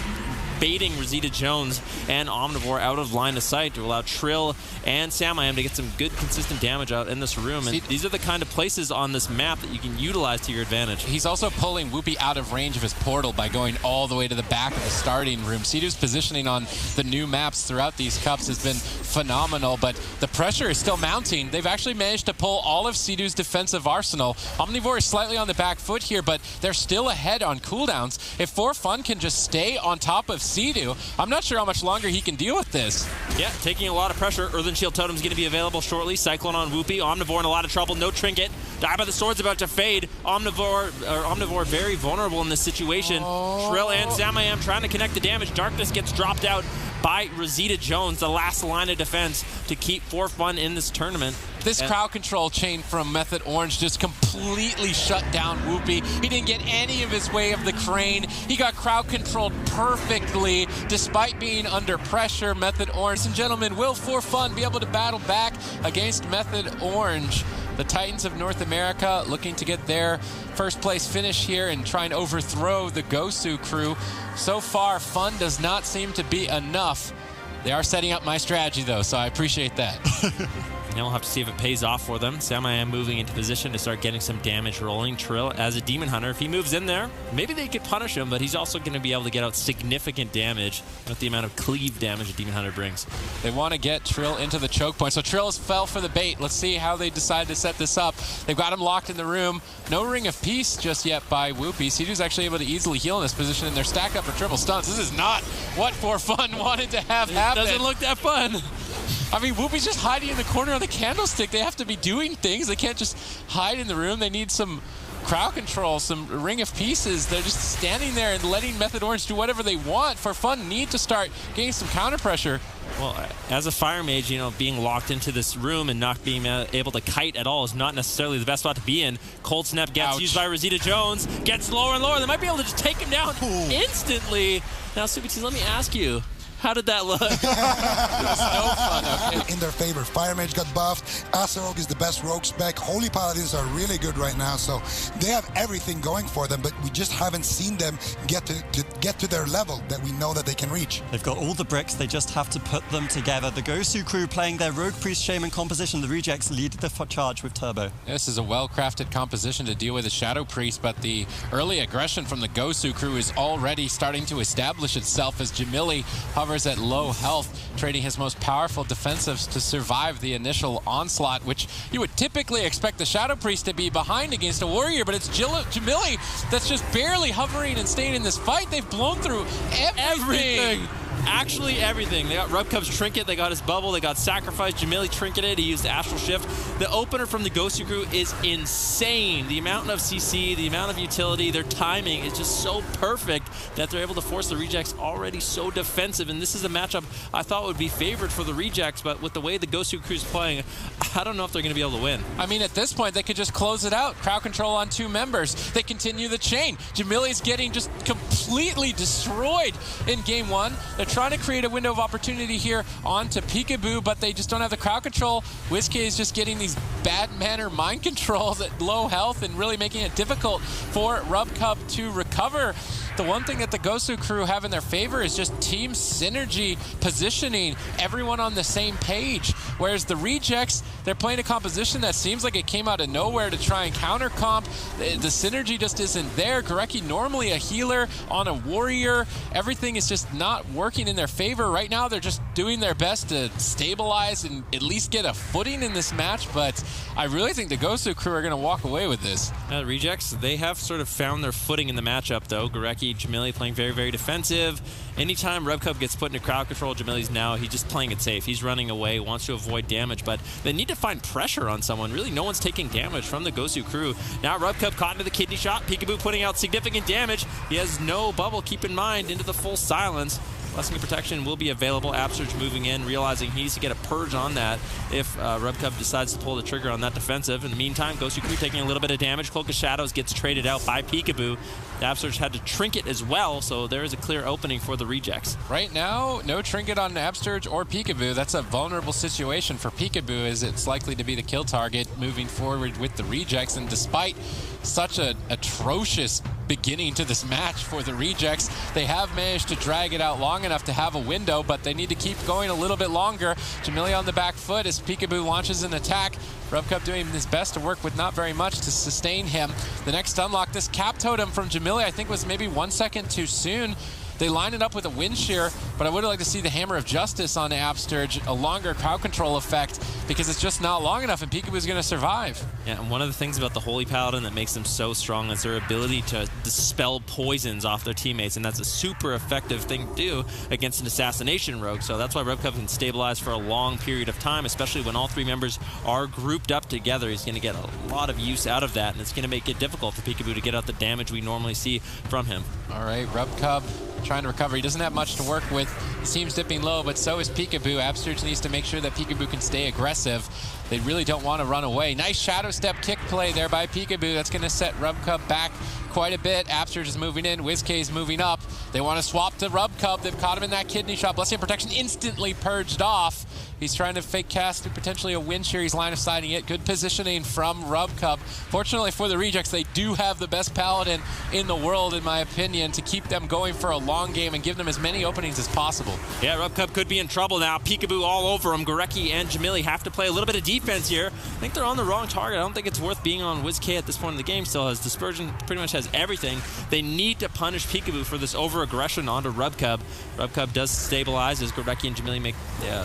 baiting Rosita Jones and Omnivore out of line of sight to allow Trill and Sam-I-Am to get some good, consistent damage out in this room. And these are the kind of places on this map that you can utilize to your advantage.
He's also pulling Whoopi out of range of his portal by going all the way to the back of the starting room. Sidu's positioning on the new maps throughout these cups has been phenomenal, but the pressure is still mounting. They've actually managed to pull all of Sidu's defensive arsenal. Omnivore is slightly on the back foot here, but they're still ahead on cooldowns. If For Fun can just stay on top of Sidu, I'm not sure how much longer he can deal with this.
Yeah, taking a lot of pressure. Earthen Shield Totem's going to be available shortly. Cyclone on Whoopi. Omnivore in a lot of trouble. No Trinket. Die by the Sword's about to fade. Omnivore very vulnerable in this situation. Trill and Sam-I-Am trying to connect the damage. Darkness gets dropped out by Rosita Jones, the last line of defense to keep For Fun in this tournament.
This crowd control chain from Method Orange just completely shut down Whoopi. He didn't get any of his Way of the Crane. He got crowd controlled perfectly despite being under pressure. Method Orange, and gentlemen, will For Fun be able to battle back against Method Orange? The Titans of North America looking to get their first place finish here and try and overthrow the Gosu crew. So far, Fun does not seem to be enough. They are setting up my strategy, though, so I appreciate that.
Now we'll have to see if it pays off for them. Sam-I-Am moving into position to start getting some damage rolling. Trill as a Demon Hunter, if he moves in there, maybe they could punish him, but he's also going to be able to get out significant damage with the amount of cleave damage a Demon Hunter brings.
They want to get Trill into the choke point, so Trill fell for the bait. Let's see how they decide to set this up. They've got him locked in the room. No Ring of Peace just yet by Whoopi. Sidu's actually able to easily heal in this position, and they're stacked up for triple stuns. This is not what For Fun wanted to have happen.
Doesn't look that fun.
I mean, Whoopi's just hiding in the corner of the candlestick. They have to be doing things. They can't just hide in the room. They need some crowd control, some Ring of Pieces. They're just standing there and letting Method Orange do whatever they want. For Fun, need to start getting some counter pressure.
Well, as a Fire Mage, you know, being locked into this room and not being able to kite at all is not necessarily the best spot to be in. Cold Snap gets used by Rosita Jones, gets lower and lower. They might be able to just take him down instantly. Now, Subi T, let me ask you, how did that look?
It was no fun,
in their favor. Fire Mage got buffed. Acerog is the best rogue spec. Holy Paladins are really good right now, so they have everything going for them, but we just haven't seen them get to their level that we know that they can reach.
They've got all the bricks, they just have to put them together. The Gosu crew playing their Rogue Priest Shaman composition. The Rejects lead the charge with Turbo.
This is a well-crafted composition to deal with a Shadow Priest, but the early aggression from the Gosu crew is already starting to establish itself as Jamili hovers at low health, trading his most powerful defensives to survive the initial onslaught, which you would typically expect the Shadow Priest to be behind against a warrior, but it's Jamili that's just barely hovering and staying in this fight. They've blown through everything.
Actually everything. They got Rubcub's Trinket, they got his Bubble, they got Sacrifice, Jamili trinketed, he used the Astral Shift. The opener from the Gosu crew is insane. The amount of CC, the amount of utility, their timing is just so perfect that they're able to force the Rejects already so defensive. And this is a matchup I thought would be favored for the Rejects, but with the way the Gosu crew's playing, I don't know if they're going to be able to win.
I mean, at this point, they could just close it out. Crowd control on 2 members. They continue the chain. Jamili's getting just completely destroyed in game 1. They're trying to create a window of opportunity here onto Peekaboo, but they just don't have the crowd control. WMChi is just getting these bad manner mind controls at low health and really making it difficult for Rubcub to recover. The one thing that the Gosu crew have in their favor is just team synergy, positioning, everyone on the same page. Whereas the Rejects, they're playing a composition that seems like it came out of nowhere to try and counter comp. The synergy just isn't there. Gorecki normally a healer on a warrior. Everything is just not working in their favor. Right now, they're just doing their best to stabilize and at least get a footing in this match, but I really think the Gosu crew are going to walk away with this.
Rejects, they have sort of found their footing in the matchup, though. Gorecki, Jamili playing very, very defensive. Anytime Rubcub gets put into crowd control, Jamili's now, he's just playing it safe. He's running away, wants to avoid damage, but they need to find pressure on someone. Really, no one's taking damage from the Gosu crew. Now Rubcub caught into the kidney shot. Peekaboo putting out significant damage. He has no bubble, keep in mind, into the full silence. Blessing of Protection will be available. Absurge moving in, realizing he needs to get a purge on that if Rubcub decides to pull the trigger on that defensive. In the meantime, Gosu crew taking a little bit of damage. Cloak of Shadows gets traded out by Peekaboo. The Absurge had to trinket as well, so there is a clear opening for the Rejects.
Right now, no trinket on Absurge or Peekaboo. That's a vulnerable situation for Peekaboo, as it's likely to be the kill target moving forward with the Rejects. And despite such an atrocious beginning to this match for the Rejects, they have managed to drag it out long enough to have a window, but they need to keep going a little bit longer. Jamili on the back foot as Peekaboo launches an attack. Rubcub doing his best to work with not very much to sustain him. The next unlock, this cap totem from Jamili, I think was maybe 1 second too soon. They line it up with a wind shear, but I would like to see the Hammer of Justice on Absturge, a longer crowd control effect, because it's just not long enough and Peekaboo's going to survive.
Yeah, and one of the things about the Holy Paladin that makes them so strong is their ability to dispel poisons off their teammates, and that's a super effective thing to do against an assassination rogue. So that's why Rubcub can stabilize for a long period of time, especially when all 3 members are grouped up together. He's going to get a lot of use out of that, and it's going to make it difficult for Peekaboo to get out the damage we normally see from him.
All right, Rubcub trying to recover. He doesn't have much to work with. His team's dipping low, but so is Peekaboo. Absturge needs to make sure that Peekaboo can stay aggressive. They really don't want to run away. Nice Shadow Step kick play there by Peekaboo. That's going to set Rubcub back quite a bit. Absturge is moving in. WMChi is moving up. They want to swap to Rubcub. They've caught him in that kidney shot. Blessing of Protection instantly purged off. He's trying to fake cast to potentially a wind shear. He's line of sighting it. Good positioning from Rubcub. Fortunately for the Rejects, they do have the best Paladin in the world, in my opinion, to keep them going for a long game and give them as many openings as possible.
Yeah, Rubcub could be in trouble now. Peekaboo all over him. Gorecki and Jamili have to play a little bit of defense here. I think they're on the wrong target. I don't think it's worth being on WMChi at this point in the game. Still has Dispersion, pretty much has everything. They need to punish Peekaboo for this over-aggression onto Rubcub. Rubcub does stabilize as Gorecki and Jamili make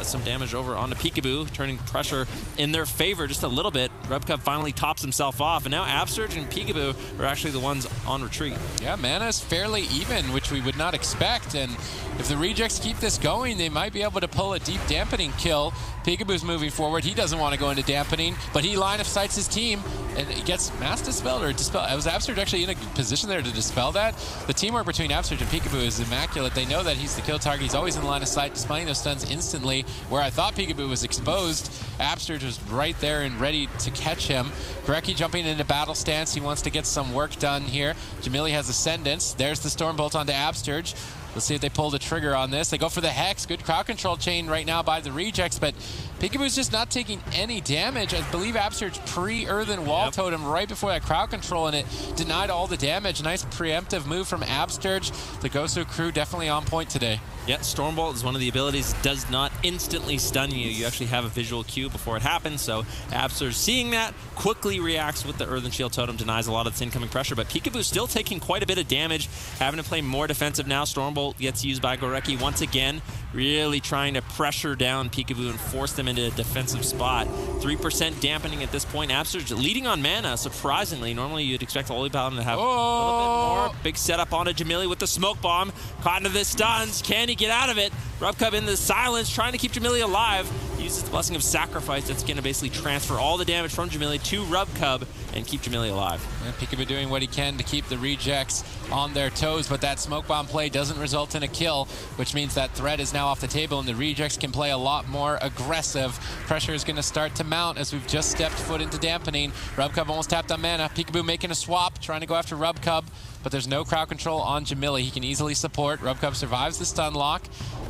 some damage over onto Peekaboo, turning pressure in their favor just a little bit. Rubcub finally tops himself off, and now Absurge and Peekaboo are actually the ones on retreat.
Yeah, mana is fairly even, which we would not expect, and if the Rejects keep this going, they might be able to pull a deep dampening kill. Peekaboo's moving forward. He doesn't want to go into dampening, but he line of sights his team, and he gets mass dispelled or dispelled. Was Absurge actually in a position there to dispel that? The teamwork between Absurge and Peekaboo is immaculate. They know that he's the kill target. He's always in line of sight, dispelling those stuns instantly. Where I thought Peekaboo was exposed, Absurge was right there and ready to catch him. Gorecki jumping into battle stance. He wants to get some work done here. Jamili has Ascendance. There's the Stormbolt onto Absurge. Let's see if they pull the trigger on this. They go for the Hex. Good crowd control chain right now by the Rejects, but Peekaboo's just not taking any damage. I believe Absurge pre-earthen wall totem right before that crowd control, and it denied all the damage. Nice preemptive move from Absurge. The Gosu crew definitely on point today.
Yeah, Stormbolt is one of the abilities that does not instantly stun you. You actually have a visual cue before it happens, so Absurge seeing that quickly reacts with the Earthen Shield Totem, denies a lot of its incoming pressure, but Peekaboo still taking quite a bit of damage, having to play more defensive now. Stormbolt gets used by Gorecki once again, really trying to pressure down Peekaboo and force them into a defensive spot. 3% dampening at this point. Absurge leading on mana, surprisingly. Normally you'd expect the Holy Paladin to have a little bit more. Big setup onto Jamili with the smoke bomb. Caught into the stuns. Can he get out of it? RubCub in the silence, trying to keep Jamili alive. Uses the Blessing of Sacrifice. That's going to basically transfer all the damage from Jamili to RubCub and keep Jamili alive.
Yeah, Peekaboo doing what he can to keep the Rejects on their toes, but that smoke bomb play doesn't result in a kill, which means that threat is now off the table and the Rejects can play a lot more aggressive. Pressure is going to start to mount as we've just stepped foot into dampening. RubCub almost tapped on mana. Peekaboo making a swap, trying to go after RubCub, but there's no crowd control on Jamili. He can easily support. RubCub survives the stun lock.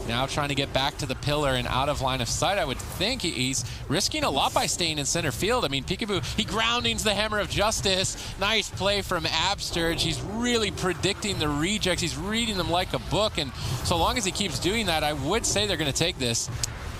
Now trying to get back to the pillar and out of line of sight. I would think he's risking a lot by staying in center field. I mean, Peekaboo, he groundings the Hammer of Justice. Nice play from Absurge. He's really predicting the Rejects. He's reading them like a book, and so long as he keeps doing that, I would say they're going to take this.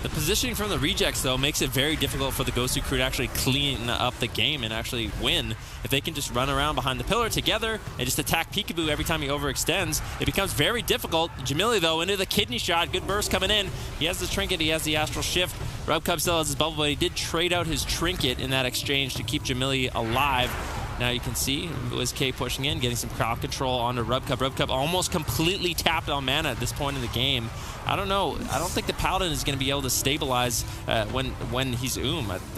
The positioning from the Rejects, though, makes it very difficult for the Gosu crew to actually clean up the game and actually win. If they can just run around behind the pillar together and just attack Peekaboo every time he overextends, it becomes very difficult. Jamili, though, into the kidney shot. Good burst coming in. He has the trinket. He has the astral shift. RubCub still has his bubble, but he did trade out his trinket in that exchange to keep Jamili alive. Now you can see WMChi pushing in, getting some crowd control onto RubCub. RubCub almost completely tapped on mana at this point in the game. I don't know. I don't think the Paladin is going to be able to stabilize when he's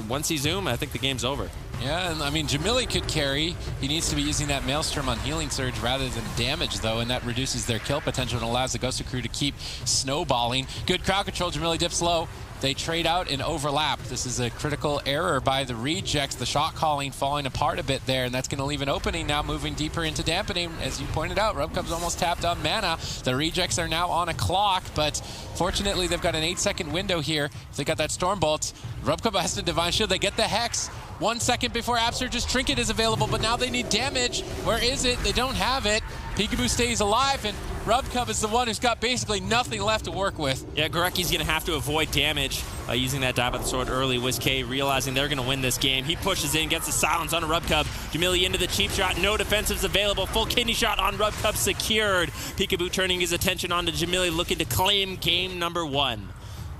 Once he's I think the game's over.
Yeah, and I mean, Jamili could carry. He needs to be using that Maelstrom on Healing Surge rather than damage, though, and that reduces their kill potential and allows the Gosu crew to keep snowballing. Good crowd control. Jamili dips low. They trade out and overlap. This is a critical error by the Rejects. The shot calling falling apart a bit there, and that's going to leave an opening now, moving deeper into dampening. As you pointed out, RubCub's almost tapped on mana. The Rejects are now on a clock, but fortunately they've got an 8-second window here. If they got that Stormbolt, RubCub has the Divine Shield. They get the Hex. 1 second before Absurge's trinket is available, but now they need damage. Where is it? They don't have it. Peekaboo stays alive, and RubCub is the one who's got basically nothing left to work with.
Yeah, Gorecki's going to have to avoid damage by using that dive of the sword early. WMChi realizing they're going to win this game. He pushes in, gets the silence on a RubCub. Jamili into the cheap shot. No defensives available. Full kidney shot on RubCub secured. Peekaboo turning his attention onto Jamili, looking to claim game number 1.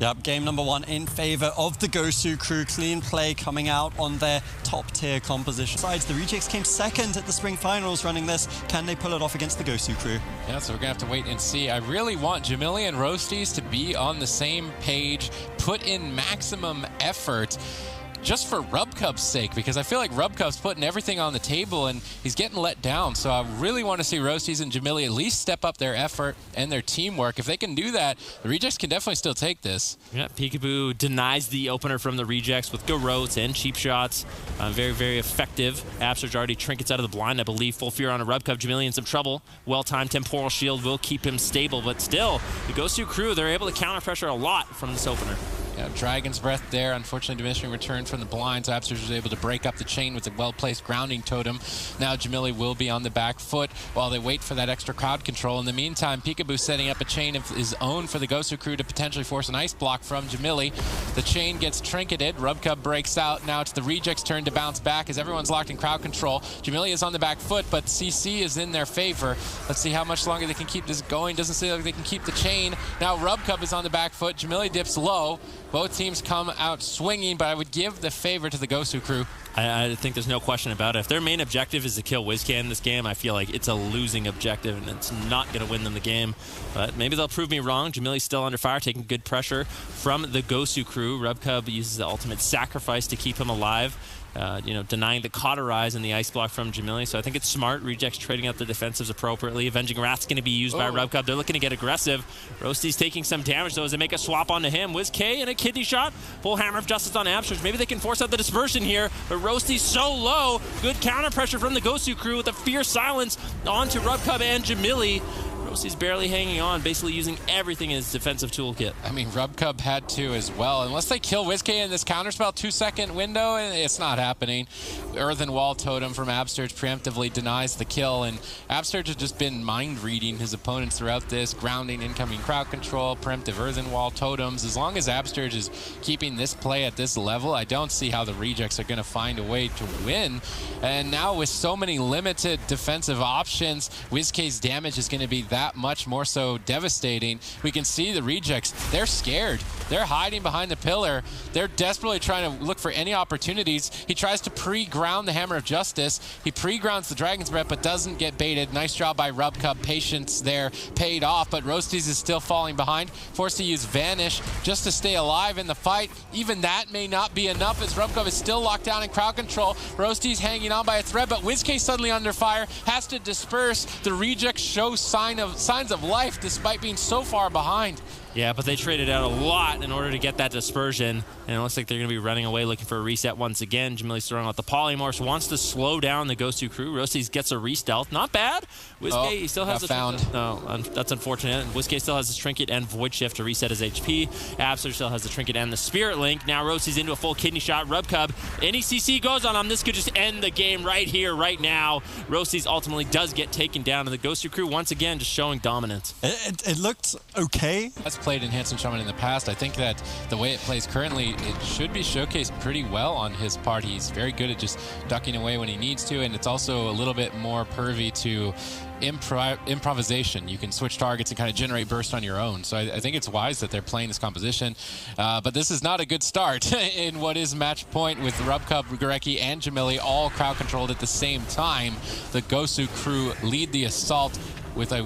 Yep, game number 1 in favor of the Gosu crew. Clean play coming out on their top-tier composition. Besides, the Rejects came second at the Spring Finals running this. Can they pull it off against the Gosu crew?
Yeah, so we're going to have to wait and see. I really want Jamili and Roasties to be on the same page, put in maximum effort, just for RubCub's sake, because I feel like RubCub's putting everything on the table and he's getting let down. So I really want to see Roasties and Jamili at least step up their effort and their teamwork. If they can do that, the Rejects can definitely still take this.
Yeah, Peekaboo denies the opener from the Rejects with garrotes and cheap shots. Very, very effective. Absurge already trinkets out of the blind, I believe. Full fear on a RubCub. Jamili in some trouble. Well-timed Temporal Shield will keep him stable, but still, the Gosu crew, they're able to counter pressure a lot from this opener.
Yeah, Dragon's Breath there. Unfortunately, diminishing return from the blinds. Absurge was able to break up the chain with a well-placed grounding totem. Now Jamili will be on the back foot while they wait for that extra crowd control. In the meantime, Peekaboo setting up a chain of his own for the Gosu crew to potentially force an ice block from Jamili. The chain gets trinketed. RubCub breaks out. Now it's the Rejects' turn to bounce back as everyone's locked in crowd control. Jamili is on the back foot, but CC is in their favor. Let's see how much longer they can keep this going. Doesn't seem like they can keep the chain. Now RubCub is on the back foot. Jamili dips low. Both teams come out swinging, but I would give the favor to the Gosu crew.
I think there's no question about it. If their main objective is to kill WMChi in this game, I feel like it's a losing objective, and it's not going to win them the game. But maybe they'll prove me wrong. Jamili's still under fire, taking good pressure from the Gosu crew. RubCub uses the ultimate sacrifice to keep him alive. Denying the cauterize and the ice block from Jamili. So I think it's smart. Rejects trading out the defensives appropriately. Avenging Wrath's going to be used by RubCub. They're looking to get aggressive. Roasty's taking some damage, though, as they make a swap onto him. WMChi and a kidney shot. Full Hammer of Justice on Absurge. Maybe they can force out the dispersion here, but Roasty's so low. Good counter pressure from the Gosu crew with a fierce silence onto RubCub and Jamili. Rosty's barely hanging on, basically using everything in his defensive toolkit.
I mean, RubCub had to as well. Unless they kill WMChi in this counterspell 2-second window, it's not happening. Earthen Wall Totem from Absterge preemptively denies the kill, and Absterge has just been mind-reading his opponents throughout this, grounding incoming crowd control, preemptive Earthen Wall Totems. As long as Absterge is keeping this play at this level, I don't see how the Rejects are going to find a way to win. And now with so many limited defensive options, WMChi's damage is going to be that much more so devastating. We can see the Rejects, they're scared. They're hiding behind the pillar. They're desperately trying to look for any opportunities. He tries to pre-ground the Hammer of Justice. He pre-grounds the Dragon's Breath, but doesn't get baited. Nice job by RubCub. Patience there paid off, but Rosty's is still falling behind. Forced to use Vanish just to stay alive in the fight. Even that may not be enough as RubCub is still locked down in crowd control. Rosty's hanging on by a thread, but WMChi suddenly under fire, has to disperse. The Rejects show signs of life despite being so far behind.
Yeah, but they traded out a lot in order to get that dispersion, and it looks like they're going to be running away looking for a reset once again. Jamili's throwing out the polymorphs, wants to slow down the Gosu crew. Rosty's gets a re-stealth. Not bad. WMChi, he still has a
found.
No, that's unfortunate. WMChi still has his trinket and Void Shift to reset his HP. Abster still has the trinket and the Spirit Link. Now Rosty's into a full kidney shot. RubCub, any CC goes on him. This could just end the game right here, right now. Rosty's ultimately does get taken down, and the Gosu crew once again just showing dominance.
It looked okay.
That's played Enhancement Shaman in the past. I think that the way it plays currently, it should be showcased pretty well on his part. He's very good at just ducking away when he needs to, and it's also a little bit more pervy to improvisation. You can switch targets and kind of generate burst on your own. So I think it's wise that they're playing this composition. But this is not a good start in what is match point with RubCub, Gorecki, and Jamili all crowd controlled at the same time. The Gosu crew lead the assault with a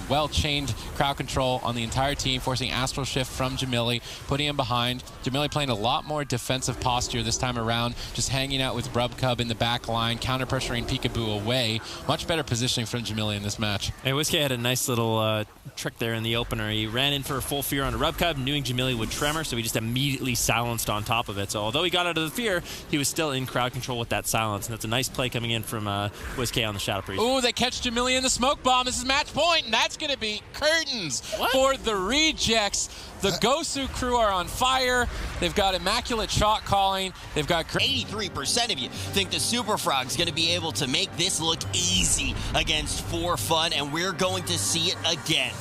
well-chained crowd control on the entire team, forcing Astral Shift from Jamili, putting him behind. Jamili playing a lot more defensive posture this time around, just hanging out with RubCub in the back line, counter-pressuring Peekaboo away. Much better positioning from Jamili in this match.
Hey, WMChi had a nice little trick there in the opener. He ran in for a full fear on a RubCub, knowing Jamili would tremor, so he just immediately silenced on top of it. So although he got out of the fear, he was still in crowd control with that silence, and that's a nice play coming in from WMChi on the Shadow Priest.
Ooh, they catch Jamili in the smoke bomb. This is match point, and that's going to be curtains for the Rejects. The Gosu crew are on fire. They've got immaculate shot calling. They've got
83% of you think the Super Frog's going to be able to make this look easy against For Fun, and we're going to see it again.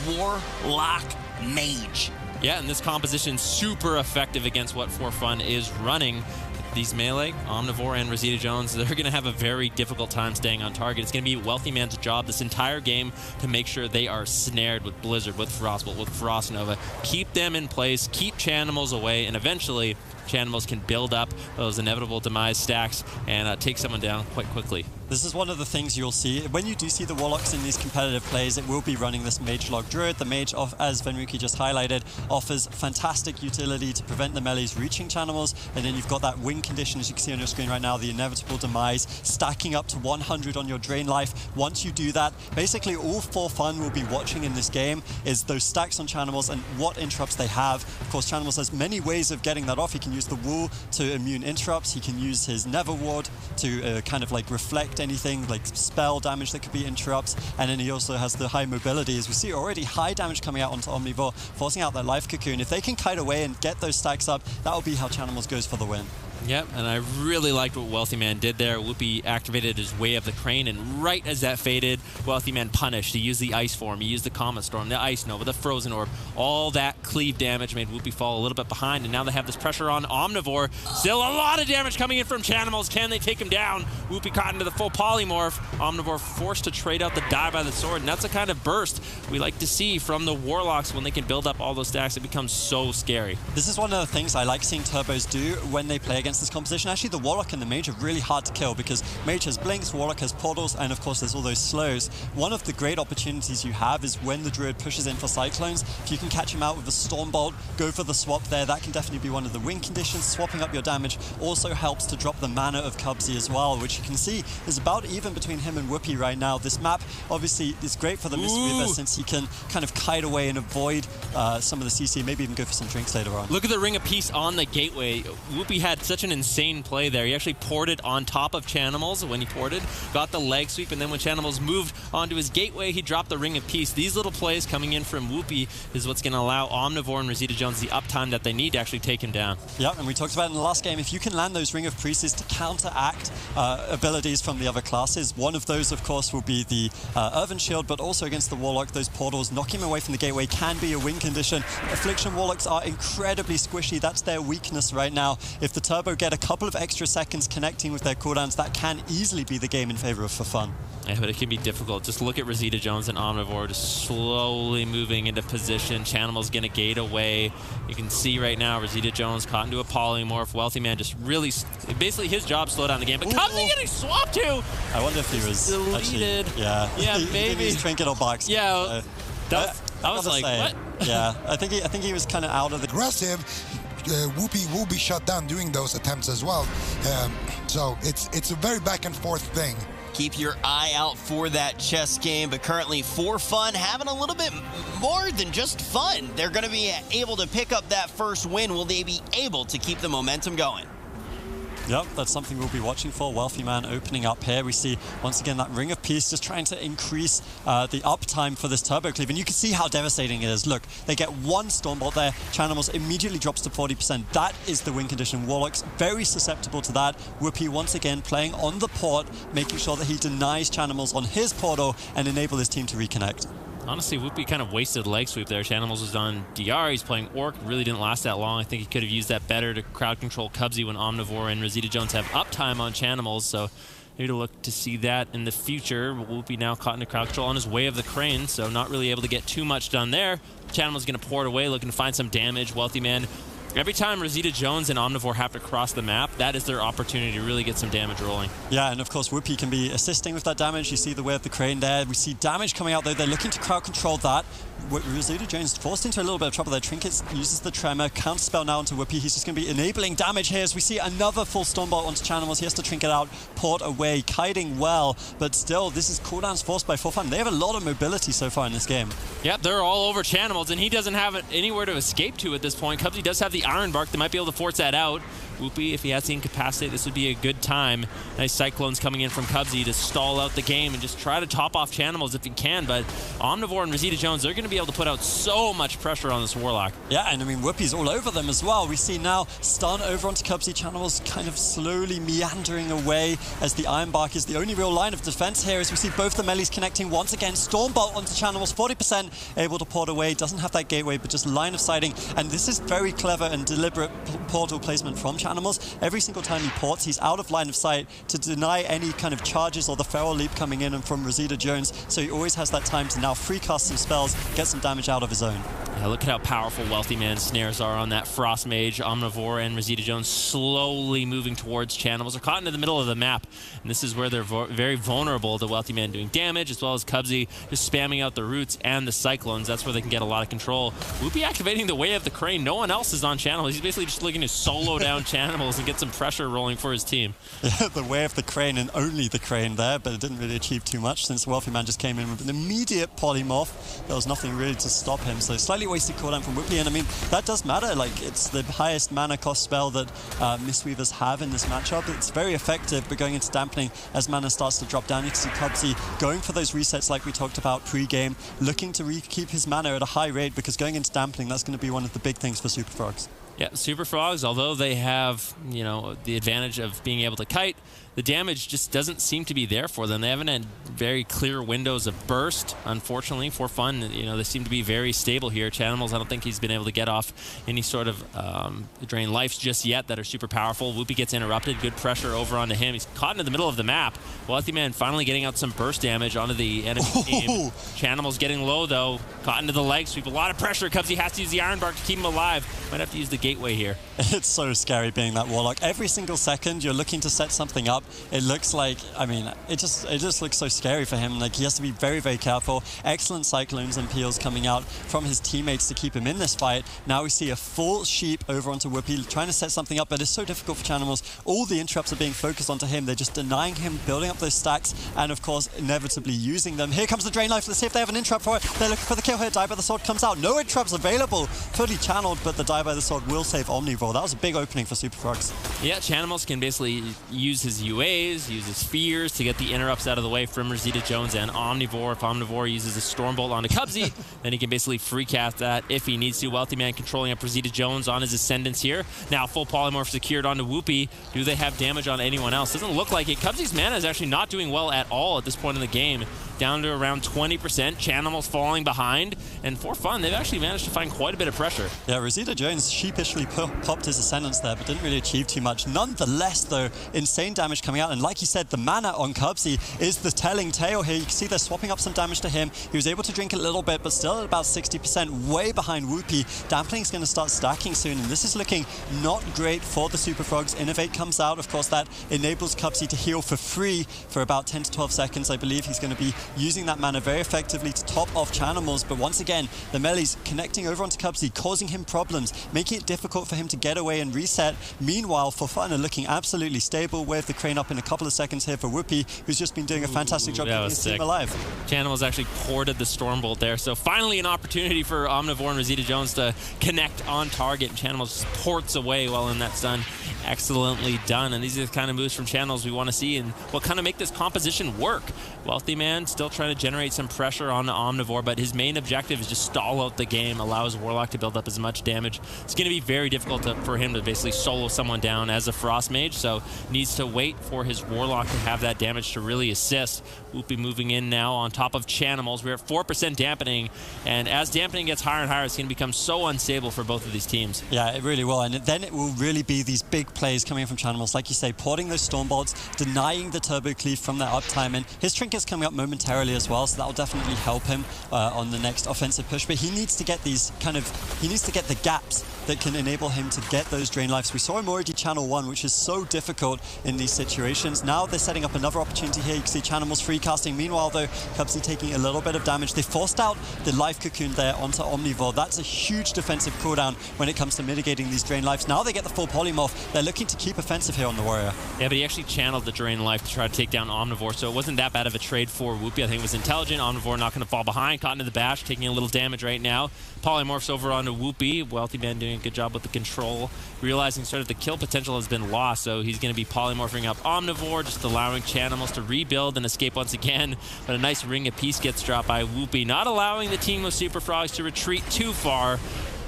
Warlock Mage.
Yeah, and this composition's super effective against what For Fun is running. These melee, Omnivore and Rosita Jones, they're going to have a very difficult time staying on target. It's going to be Wealthy Man's job this entire game to make sure they are snared with Blizzard, with Frostbolt, with Frost Nova. Keep them in place, keep Chanimals away, and eventually Chanimals can build up those inevitable demise stacks and take someone down quite quickly.
This is one of the things you'll see. When you do see the Warlocks in these competitive plays, it will be running this Mage Log Druid. The Mage, as WMChi just highlighted, offers fantastic utility to prevent the melees reaching Chanimals, and then you've got that win condition, as you can see on your screen right now, the inevitable demise, stacking up to 100 on your drain life. Once you do that, basically all For Fun will be watching in this game is those stacks on Chanimals and what interrupts they have. Of course, Chanimals has many ways of getting that off. He can use the Wool to immune interrupts. He can use his Never Ward to kind of like reflect anything like spell damage that could be interrupts, and then he also has the high mobility. As we see already, high damage coming out onto Omnivore, forcing out that life cocoon. If they can kite away and get those stacks up, that will be how Chanimals goes for the win.
Yep, and I really liked what Wealthy Man did there. Whoopi activated his Way of the Crane, and right as that faded, Wealthy Man punished. He used the Ice Form, he used the Comet Storm, the Ice Nova, the Frozen Orb. All that cleave damage made Whoopi fall a little bit behind, and now they have this pressure on Omnivore. Still a lot of damage coming in from Chanimals. Can they take him down? Whoopi caught into the full polymorph. Omnivore forced to trade out the Die by the Sword, and that's the kind of burst we like to see from the Warlocks when they can build up all those stacks. It becomes so scary.
This is one of the things I like seeing Turbos do when they play against this composition. Actually, the Warlock and the Mage are really hard to kill because Mage has blinks, Warlock has portals, and of course there's all those slows. One of the great opportunities you have is when the Druid pushes in for Cyclones. If you can catch him out with a Stormbolt, go for the swap there. That can definitely be one of the win conditions. Swapping up your damage also helps to drop the mana of Cubsy as well, which you can see is about even between him and Whoopi right now. This map obviously is great for the Mistweaver since he can kind of kite away and avoid some of the CC, maybe even go for some drinks later on.
Look at the Ring of Peace on the gateway. Whoopi had such such an insane play there. He actually ported on top of Chanimals when he ported, got the leg sweep, and then when Chanimals moved onto his gateway, he dropped the Ring of Peace. These little plays coming in from WMChi is what's going to allow Omnivore and Rosita Jones the uptime that they need to actually take him down.
Yeah, and we talked about in the last game, if you can land those Ring of Priests to counteract abilities from the other classes, one of those, of course, will be the Earthen Shield, but also against the Warlock, those portals knocking him away from the gateway can be a win condition. Affliction Warlocks are incredibly squishy. That's their weakness right now. If the Turbo get a couple of extra seconds connecting with their cooldowns, that can easily be the game in favor of For Fun.
Yeah, but it can be difficult. Just look at Rosita Jones and Omnivore just slowly moving into position. Chanimal's going to gate away. You can see right now Rosita Jones caught into a polymorph. Wealthy Man just really, basically his job slowed down the game. But Cubsy getting swapped too!
I wonder if he was
deleted.
Actually, yeah,
maybe.
He's trinket or box.
Yeah, I was like, what?
Yeah, I think he was kind of out of the
aggressive. WMChi will be shut down doing those attempts as well. So it's a very back and forth thing.
Keep your eye out for that chess game, but currently For Fun having a little bit more than just fun. They're going to be able to pick up that first win. Will they be able to keep the momentum going?
Yep, that's something we'll be watching for. Wealthy Man opening up here. We see, once again, that Ring of Peace just trying to increase the uptime for this Turbo Cleave. And you can see how devastating it is. Look, they get one Stormbolt there. Chanimals immediately drops to 40%. That is the win condition. Warlock's very susceptible to that. WMChi, once again, playing on the port, making sure that he denies Chanimals on his portal and enable his team to reconnect.
Honestly, WMChi kind of wasted leg sweep there. Chanimals was on DR. He's playing Orc. Really didn't last that long. I think he could have used that better to crowd control Cubsy when Omnivore and Rosita Jones have uptime on Chanimals. So maybe to look to see that in the future. WMChi now caught into crowd control on his way of the Crane, so not really able to get too much done there. Chanimals going to port away, looking to find some damage. Wealthy Man. Every time Rosita Jones and Omnivore have to cross the map, that is their opportunity to really get some damage rolling.
Yeah, and of course WMChi can be assisting with that damage. You see the way of the Crane there. We see damage coming out though. They're looking to crowd control that. Rosita Jones forced into a little bit of trouble there. Trinkets uses the Tremor, counterspell now onto WMChi. He's just going to be enabling damage here as we see another full Stormbolt onto Chanimals. He has to Trinket out, port away, kiting well, but still this is cooldowns forced by For Fun. They have a lot of mobility so far in this game.
Yep, they're all over Chanimals, and he doesn't have anywhere to escape to at this point. Cubsy does have the Iron Bark. They might be able to force that out. WMChi, if he has the incapacitate, this would be a good time. Nice Cyclones coming in from Cubsy to stall out the game and just try to top off Chanimals if he can, but Omnivore and Rosita Jones, they're going to be able to put out so much pressure on this Warlock.
Yeah, and I mean, WMChi's all over them as well. We see now stun over onto Cubsy. Chanimals kind of slowly meandering away as the Iron Bark is the only real line of defense here as we see both the melees connecting once again. Stormbolt onto Chanimals, 40% able to port away, doesn't have that gateway, but just line of sighting, and this is very clever and deliberate portal placement from Chanimals. Every single time he ports, he's out of line of sight to deny any kind of charges or the Feral Leap coming in and from Rosita Jones, so he always has that time to now free cast some spells, get some damage out of his own.
Yeah, look at how powerful Wealthy Man's snares are on that Frost Mage. Omnivore and Rosita Jones slowly moving towards Chanimals. They're caught into the middle of the map, and this is where they're very vulnerable to Wealthy Man doing damage, as well as Cubsy just spamming out the roots and the Cyclones. That's where they can get a lot of control. WMChi activating the Way of the Crane. No one else is on Chanimals. He's basically just looking to solo down Chanimals and get some pressure rolling for his team.
Yeah, the Way of the Crane and only the Crane there, but it didn't really achieve too much since Wealthy Man just came in with an immediate polymorph. There was nothing really to stop him, so slightly wasted cooldown from WMChi, and I mean, that does matter. Like, it's the highest mana cost spell that Mistweavers have in this matchup. It's very effective, but going into dampening as mana starts to drop down, you can see Cubsy going for those resets like we talked about pre-game, looking to keep his mana at a high rate, because going into dampening, that's going to be one of the big things for Super Frogs.
Yeah, Super Frogs, although they have, you know, the advantage of being able to kite, the damage just doesn't seem to be there for them. They haven't had very clear windows of burst, unfortunately. For fun, you know, they seem to be very stable here. Chanimals, I don't think he's been able to get off any sort of drain lives just yet that are super powerful. WMChi gets interrupted. Good pressure over onto him. He's caught into the middle of the map. Wealthy Man finally getting out some burst damage onto the enemy team. Chanimals getting low, though. Caught into the leg sweep. A lot of pressure. Cubsy has to use the Iron Bark to keep him alive. Might have to use the gateway here.
It's so scary being that Warlock. Every single second, you're looking to set something up. up, it looks like, I mean, it just looks so scary for him. Like, he has to be very, very careful. Excellent cyclones and peels coming out from his teammates to keep him in this fight. Now we see a full sheep over onto Whoopi, trying to set something up, but it's so difficult for Chanimals. All the interrupts are being focused onto him. They're just denying him, building up those stacks, and of course, inevitably using them. Here comes the Drain Life. Let's see if they have an interrupt for it. They're looking for the kill here. Die by the Sword comes out. No interrupts available. Fully channeled, but the Die by the Sword will save Omnivore. That was a big opening for Super Frogs.
Yeah, Chanimals can basically use his UAs, use his Fears to get the interrupts out of the way from Rosita Jones and Omnivore. If Omnivore uses a Stormbolt onto Cubsy, then he can basically free cast that if he needs to. Wealthy Man controlling up Rosita Jones on his Ascendance here. Now full Polymorph secured onto Whoopi. Do they have damage on anyone else? Doesn't look like it. Cubsy's mana is actually not doing well at all at this point in the game. Down to around 20%. Chanimals falling behind. And for fun, they've actually managed to find quite a bit of pressure.
Yeah, Rosita Jones sheepishly popped his Ascendance there, but didn't really achieve too much. Nonetheless, though, insane damage coming out. And like you said, the mana on Cubsy is the telling tale here. You can see they're swapping up some damage to him. He was able to drink a little bit, but still at about 60%, way behind Whoopi. Dampening's going to start stacking soon, and this is looking not great for the Super Frogs. Innovate comes out. Of course, that enables Cubsy to heal for free for about 10 to 12 seconds. I believe he's going to be using that mana very effectively to top off Chanimals, but once again, the melee's connecting over onto Cubsy, causing him problems, making it difficult for him to get away and reset. Meanwhile, For Fun are looking absolutely stable. Wave the Crane up in a couple of seconds here for Whoopi, who's just been doing a fantastic job keeping his team alive.
Chanimals actually ported the Stormbolt there, so finally an opportunity for Omnivore and Rosita Jones to connect on target. Chanimals just ports away while in that stun. Excellently done, and these are the kind of moves from Channels we want to see and what kind of make this composition work. Wealthy Man still trying to generate some pressure on the Omnivore, but his main objective is just stall out the game, allow his Warlock to build up as much damage. It's going to be very difficult for him to basically solo someone down as a Frost Mage, so needs to wait for his Warlock to have that damage to really assist. Whoopi moving in now on top of Chanimals. We're at 4% dampening, and as dampening gets higher and higher, it's going to become so unstable for both of these teams.
Yeah, it really will, and then it will really be these big plays coming in from Chanimals, like you say, porting those Stormbolts, denying the Turbo Cleave from their uptime, and his Trinket's coming up momentarily as well, so that will definitely help him on the next offensive push, but he needs to get these he needs to get the gaps that can enable him to get those Drain Lives. We saw him already channel one, which is so difficult in these situations. Now they're setting up another opportunity here. You can see Chanimals free casting. Meanwhile, though, Cubsy taking a little bit of damage. They forced out the Life Cocoon there onto Omnivore. That's a huge defensive cooldown when it comes to mitigating these Drain Lives. Now they get the full Polymorph. They're looking to keep offensive here on the Warrior.
Yeah, but he actually channeled the Drain Life to try to take down Omnivore, so it wasn't that bad of a trade for Whoopi. I think it was intelligent. Omnivore not going to fall behind. Caught into the bash, taking a little damage right now. Polymorphs over onto Whoopi. Wealthy Man doing a good job with the control. Realizing sort of the kill potential has been lost, so he's going to be polymorphing up Omnivore, just allowing Chanimals to rebuild and escape once again. But a nice Ring of Peace gets dropped by Whoopi, not allowing the team of Super Frogs to retreat too far.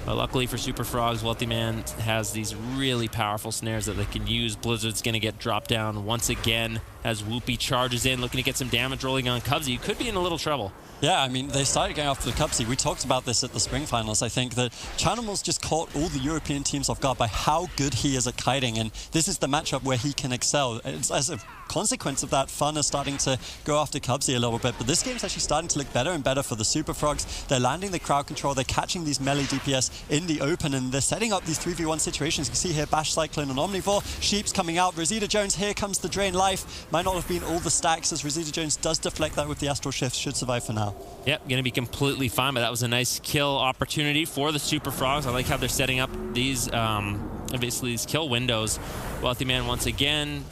But luckily for Super Frogs, Wealthy Man has these really powerful snares that they can use. Blizzard's going to get dropped down once again as Whoopi charges in, looking to get some damage rolling on Cubsy. Could be in a little trouble.
Yeah, I mean, they started going after the Cubsy. We talked about this at the Spring Finals. I think that Chanimals just caught all the European teams off guard by how good he is at kiting, and this is the matchup where he can excel. As a consequence of that, Fun is starting to go after Cubsy a little bit, but this game's actually starting to look better and better for the Super Frogs. They're landing the crowd control, they're catching these melee DPS in the open, and they're setting up these 3v1 situations. You can see here Bash Cyclone and Omnivore. Sheep's coming out. Rosita Jones, here comes the Drain Life. Might not have been all the stacks, as Rosita Jones does deflect that with the Astral Shift. Should survive for now.
Yep, going to be completely fine, but that was a nice kill opportunity for the Super Frogs. I like how they're setting up these, basically these kill windows. Wealthy Man once again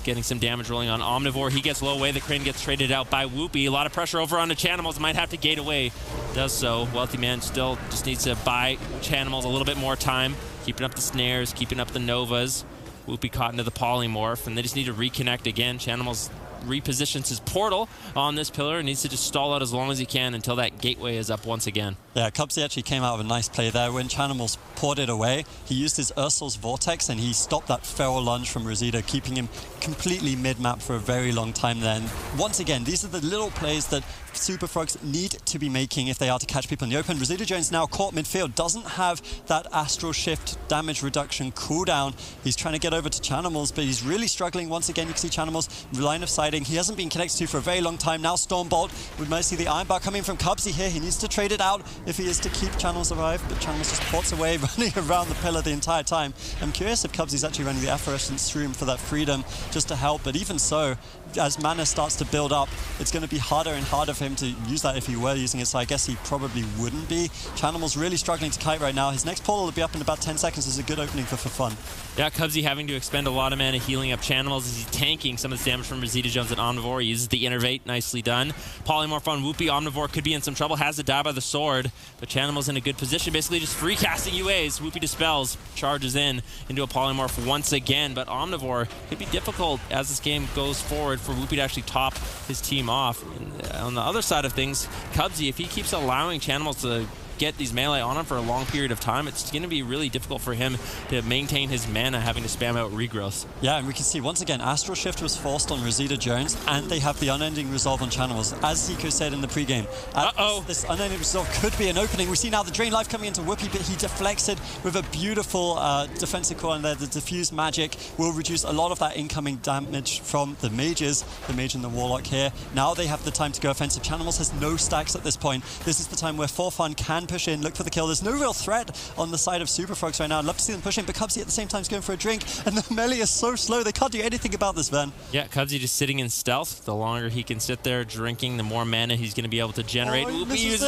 getting some damage rolling on Omnivore. He gets low away. The Crane gets traded out by Whoopi. A lot of pressure over on the Chanimals. Might have to gate away. Does so. Wealthy Man still just needs to buy Chanimals a little bit more time. Keeping up the snares, keeping up the Novas. Whoopi caught into the Polymorph, and they just need to reconnect again. Chanimals repositions his portal on this pillar and needs to just stall out as long as he can until that gateway is up once again.
Yeah, Cubsy actually came out of a nice play there. When Chanimals ported away, he used his Ursul's Vortex and he stopped that feral lunge from Rosita, keeping him completely mid-map for a very long time there. And once again, these are the little plays that Super Frogs need to be making if they are to catch people in the open. Rosita Jones now caught midfield, doesn't have that Astral Shift damage reduction cooldown. He's trying to get over to Chanimals, but he's really struggling. Once again, you can see Chanimals line of sight fighting. He hasn't been connected to for a very long time now. Stormbolt, we might see the Iron Bar coming from Cubsy here. He needs to trade it out if he is to keep Channels alive, but Channels just ports away, running around the pillar the entire time. I'm curious if Cubsy's actually running the Effervescence Shroom for that freedom just to help, but even so, as mana starts to build up, it's going to be harder and harder for him to use that if he were using it, so I guess he probably wouldn't be. Channel's really struggling to kite right now. His next portal will be up in about 10 seconds. This is a good opening for fun.
Yeah, Cubsy having to expend a lot of mana healing up Channels as he's tanking some of this damage from Rosita Jones and Omnivore. He uses the Innervate, nicely done. Polymorph on Whoopi. Omnivore could be in some trouble, has to die by the sword, but Channel's in a good position, basically just free casting UAs. Whoopi dispels, charges in into a Polymorph once again, but Omnivore could be difficult as this game goes forward for Whoopi to actually top his team off. And on the other side of things, Cubsy, if he keeps allowing Channels to get these melee on him for a long period of time, it's going to be really difficult for him to maintain his mana, having to spam out regrowth.
Yeah, and we can see once again, Astral Shift was forced on Rosita Jones, and they have the Unending Resolve on Channels. As Zico said in the pregame, this Unending Resolve could be an opening. We see now the Drain Life coming into Whoopi, but he deflects it with a beautiful defensive core, and there the Diffuse Magic will reduce a lot of that incoming damage from the mages, the Mage and the Warlock here. Now they have the time to go offensive. Channels has no stacks at this point. This is the time where For Fun can push in, look for the kill. There's no real threat on the side of Super Frogs right now. I'd love to see them push in, but Cubsy at the same time is going for a drink, and the melee is so slow, they can't do anything about this, Van.
Yeah, Cubsy just sitting in stealth. The longer he can sit there drinking, the more mana he's going to be able to generate. He uses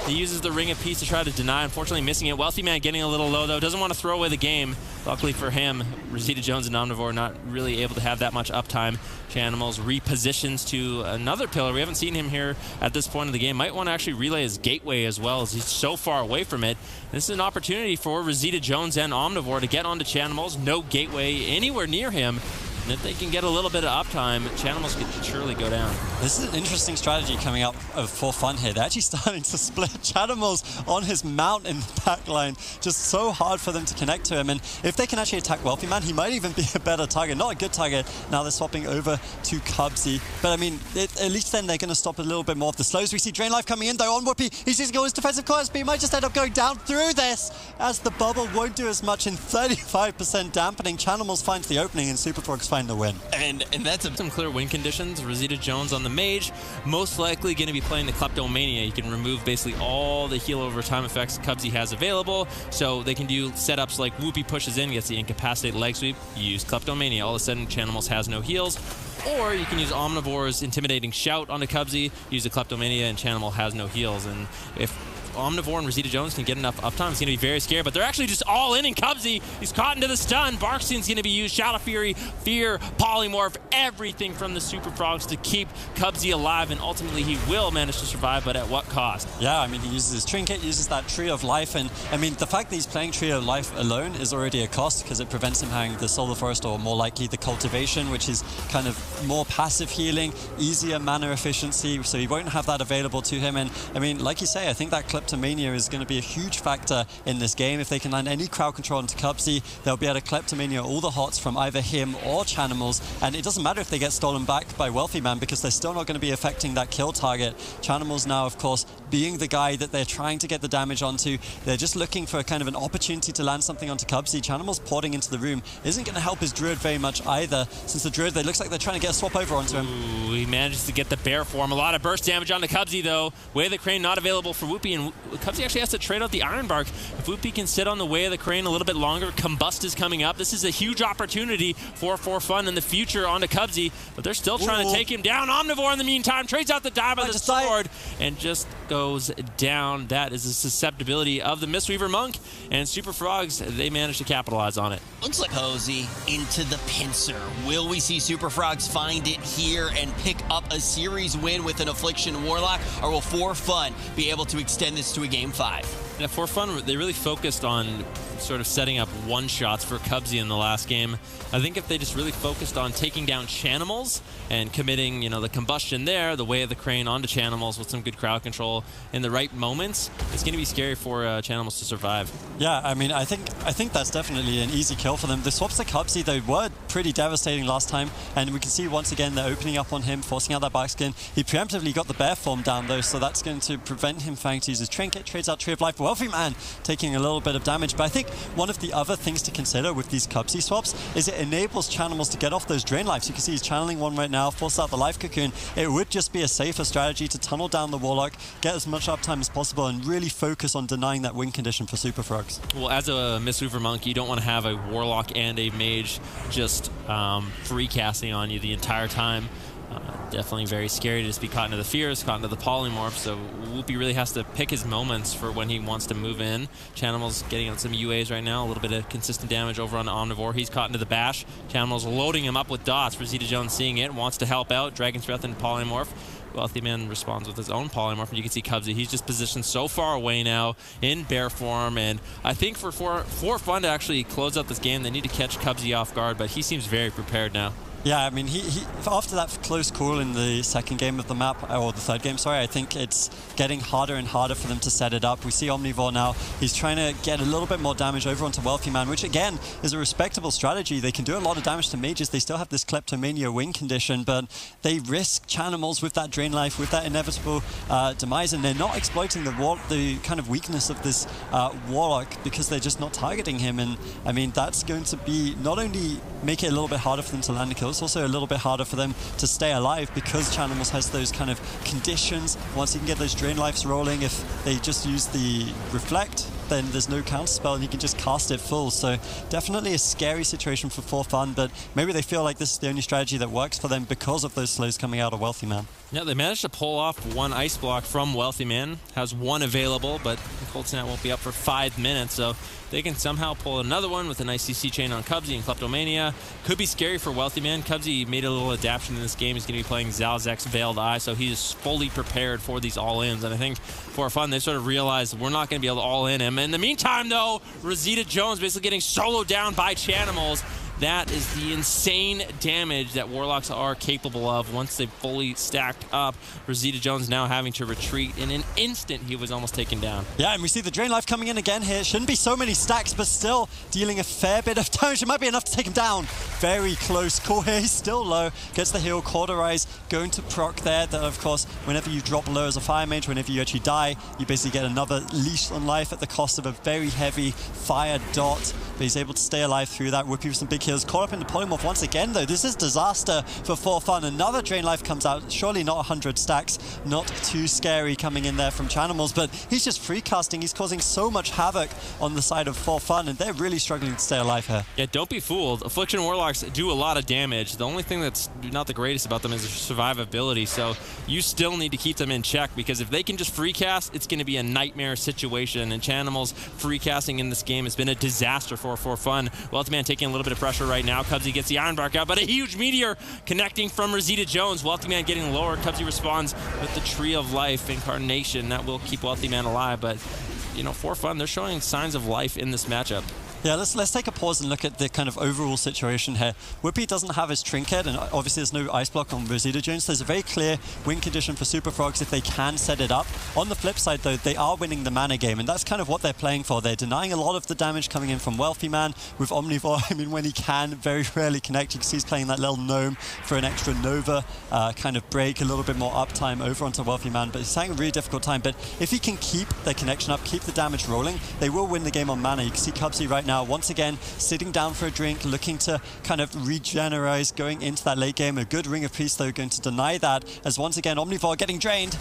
he uses the Ring of Peace to try to deny, unfortunately missing it. Wealthy Man getting a little low though, doesn't want to throw away the game. Luckily for him, Rosita Jones and Omnivore not really able to have that much uptime. Channels repositions to another pillar. We haven't seen him here at this point of the game. Might want to actually relay his gateway as well, as he's so far away from it. This is an opportunity for Rosita Jones and Omnivore to get onto Channels. No gateway anywhere near him. And if they can get a little bit of uptime, Channels could surely go down.
This is an interesting strategy coming up For Fun here. They're actually starting to split Channels on his mount in the back line. Just so hard for them to connect to him. And if they can actually attack Wealthy Man, he might even be a better target. Not a good target. Now they're swapping over to Cubsy. But I mean, at least then they're going to stop a little bit more of the slows. We see Drain Life coming in though on Whoopi. He's using all his defensive cores, but he might just end up going down through this, as the bubble won't do as much in 35% dampening. Channels finds the opening and Super Frogs find the win.
And that's
some clear win conditions. Rosita Jones on the Mage, most likely going to be playing the Kleptomania. You can remove basically all the heal over time effects Cubsy has available, so they can do setups like Whoopi pushes in, gets the Incapacitate Leg Sweep, you use Kleptomania. All of a sudden, Channels has no heals. Or you can use Omnivore's Intimidating Shout onto Cubsy, use the Kleptomania, and Channel has no heals. And if Omnivore and Rosita Jones can get enough uptime, it's going to be very scary, but they're actually just all in Cubsy. He's caught into the stun. Barkstein's going to be used. Shout of Fury, Fear, Polymorph, everything from the Super Frogs to keep Cubsy alive, and ultimately he will manage to survive, but at what cost?
Yeah, I mean, he uses his Trinket, uses that Tree of Life, and I mean, the fact that he's playing Tree of Life alone is already a cost, because it prevents him having the Solar Forest, or more likely the Cultivation, which is kind of more passive healing, easier mana efficiency, so he won't have that available to him. And I mean, like you say, I think that Kleptomania is going to be a huge factor in this game. If they can land any crowd control into Cubsy, they'll be able to Kleptomania all the hots from either him or Channels, and it doesn't matter if they get stolen back by Wealthy Man, because they're still not going to be affecting that kill target. Channels now, of course, being the guy that they're trying to get the damage onto. They're just looking for kind of an opportunity to land something onto Cubsy. Channels porting into the room isn't going to help his Druid very much either, since the Druid, it looks like they're trying to get a swap over onto him.
Ooh, he manages to get the bear form. A lot of burst damage onto Cubsy though. Way of the Crane not available for Whoopi, and Cubsy actually has to trade out the Iron Bark. If Whoopi can sit on the Way of the Crane a little bit longer, Combust is coming up. This is a huge opportunity for Fun in the future onto Cubsy, but they're still trying to take him down. Omnivore in the meantime trades out the die by the sword and just goes down. That is the susceptibility of the Mistweaver Monk, and Super Frogs, they managed to capitalize on it.
Looks like Hosey into the pincer. Will we see Super Frogs find it here and pick up a series win with an Affliction Warlock, or will For Fun be able to extend this to a Game 5?
Yeah, For Fun, they really focused on sort of setting up one-shots for Cubsy in the last game. I think if they just really focused on taking down Chanimals and committing, you know, the combustion there, the Way of the Crane onto Chanimals with some good crowd control in the right moments, it's going to be scary for Chanimals to survive.
Yeah, I mean, I think that's definitely an easy kill for them. The swaps to Cubsy, they were pretty devastating last time, and we can see once again they're opening up on him, forcing out that Barkskin. He preemptively got the bear form down though, so that's going to prevent him trying to use his Trinket, trades out Tree of Life. Wealthy Man taking a little bit of damage, but I think think one of the other things to consider with these Cubsy swaps is it enables Chanimals to get off those drain lives. You can see he's channeling one right now, force out the life cocoon. It would just be a safer strategy to tunnel down the Warlock, get as much uptime as possible, and really focus on denying that win condition for Super Frogs.
Well, as a Mistweaver monk, you don't want to have a Warlock and a Mage just free casting on you the entire time. Definitely very scary to just be caught into the fears, caught into the polymorph, so Whoopi really has to pick his moments for when he wants to move in. Chanimal's getting on some UAs right now, a little bit of consistent damage over on the Omnivore. He's caught into the bash. Chanimal's loading him up with dots. Rosita Jones seeing it, wants to help out. Dragon's Breath and polymorph. Wealthy Man responds with his own polymorph, and you can see Cubsy. He's just positioned so far away now in bear form, and I think for fun to actually close out this game, they need to catch Cubsy off guard, but he seems very prepared now.
Yeah, I mean, he after that close call in the second game of the map, or the third game, sorry, I think it's getting harder and harder for them to set it up. We see Omnivore now. He's trying to get a little bit more damage over onto Wealthy Man, which again is a respectable strategy. They can do a lot of damage to mages. They still have this Kleptomania win condition, but they risk Chanimals with that drain life, with that inevitable demise, and they're not exploiting the kind of weakness of this Warlock because they're just not targeting him. And I mean, that's going to be not only make it a little bit harder for them to land a kill, it's also a little bit harder for them to stay alive because Chanimals has those kind of conditions. Once he can get those drain lives rolling, if they just use the reflect, then there's no counter spell and he can just cast it full. So definitely a scary situation for fun, but maybe they feel like this is the only strategy that works for them because of those slows coming out of Wealthy Man.
Yeah, they managed to pull off one ice block from Wealthy Man. Has one available, but Cold Snap won't be up for 5 minutes, so they can somehow pull another one with a nice CC chain on Cubsy and Kleptomania. Could be scary for Wealthy Man. Cubsy made a little adaptation in this game. He's going to be playing Zalzek's Veiled Eye, so he's fully prepared for these all-ins. And I think for fun, they sort of realized we're not going to be able to all-in him. In the meantime, though, Rosita Jones basically getting soloed down by Chanimals. That is the insane damage that Warlocks are capable of once they've fully stacked up. Rosita Jones now having to retreat. In an instant, he was almost taken down.
Yeah, and we see the Drain Life coming in again here. Shouldn't be so many stacks, but still dealing a fair bit of damage. It might be enough to take him down. Very close call here. He's still low. Gets the heal. Cauterize going to proc there. That, of course, whenever you drop low as a Fire Mage, whenever you actually die, you basically get another leash on life at the cost of a very heavy fire dot. But he's able to stay alive through that. Whoopi with some big heals. Caught up in the polymorph once again, though. This is disaster for fun. Another Drain Life comes out. Surely not 100 stacks. Not too scary coming in there from Chanimals, but he's just free casting. He's causing so much havoc on the side of for fun, and they're really struggling to stay alive here.
Yeah, don't be fooled. Affliction Warlocks do a lot of damage. The only thing that's not the greatest about them is their survivability, so you still need to keep them in check, because if they can just free cast, it's going to be a nightmare situation, and Chanimals free casting in this game has been a disaster for fun. Wealthy Man taking a little bit of pressure right now. Cubsy gets the Ironbark out, but a huge meteor connecting from Rosita Jones. Wealthy Man getting lower. Cubsy responds with the Tree of Life Incarnation. That will keep Wealthy Man alive, but you know, for fun, they're showing signs of life in this matchup.
Yeah, let's take a pause and look at the kind of overall situation here. Whoopi doesn't have his Trinket, and obviously there's no Ice Block on Rosita Jones. There's a very clear win condition for Super Frogs if they can set it up. On the flip side, though, they are winning the mana game, and that's kind of what they're playing for. They're denying a lot of the damage coming in from Wealthy Man. With Omnivore, I mean, when he can, very rarely connect. You can see he's playing that little gnome for an extra Nova kind of break, a little bit more uptime over onto Wealthy Man, but he's having a really difficult time. But if he can keep their connection up, keep the damage rolling, they will win the game on mana. You can see Cubsy right now, once again, sitting down for a drink, looking to kind of regenerate going into that late game. A good Ring of Peace, though, going to deny that, as once again, Omnivore getting drained.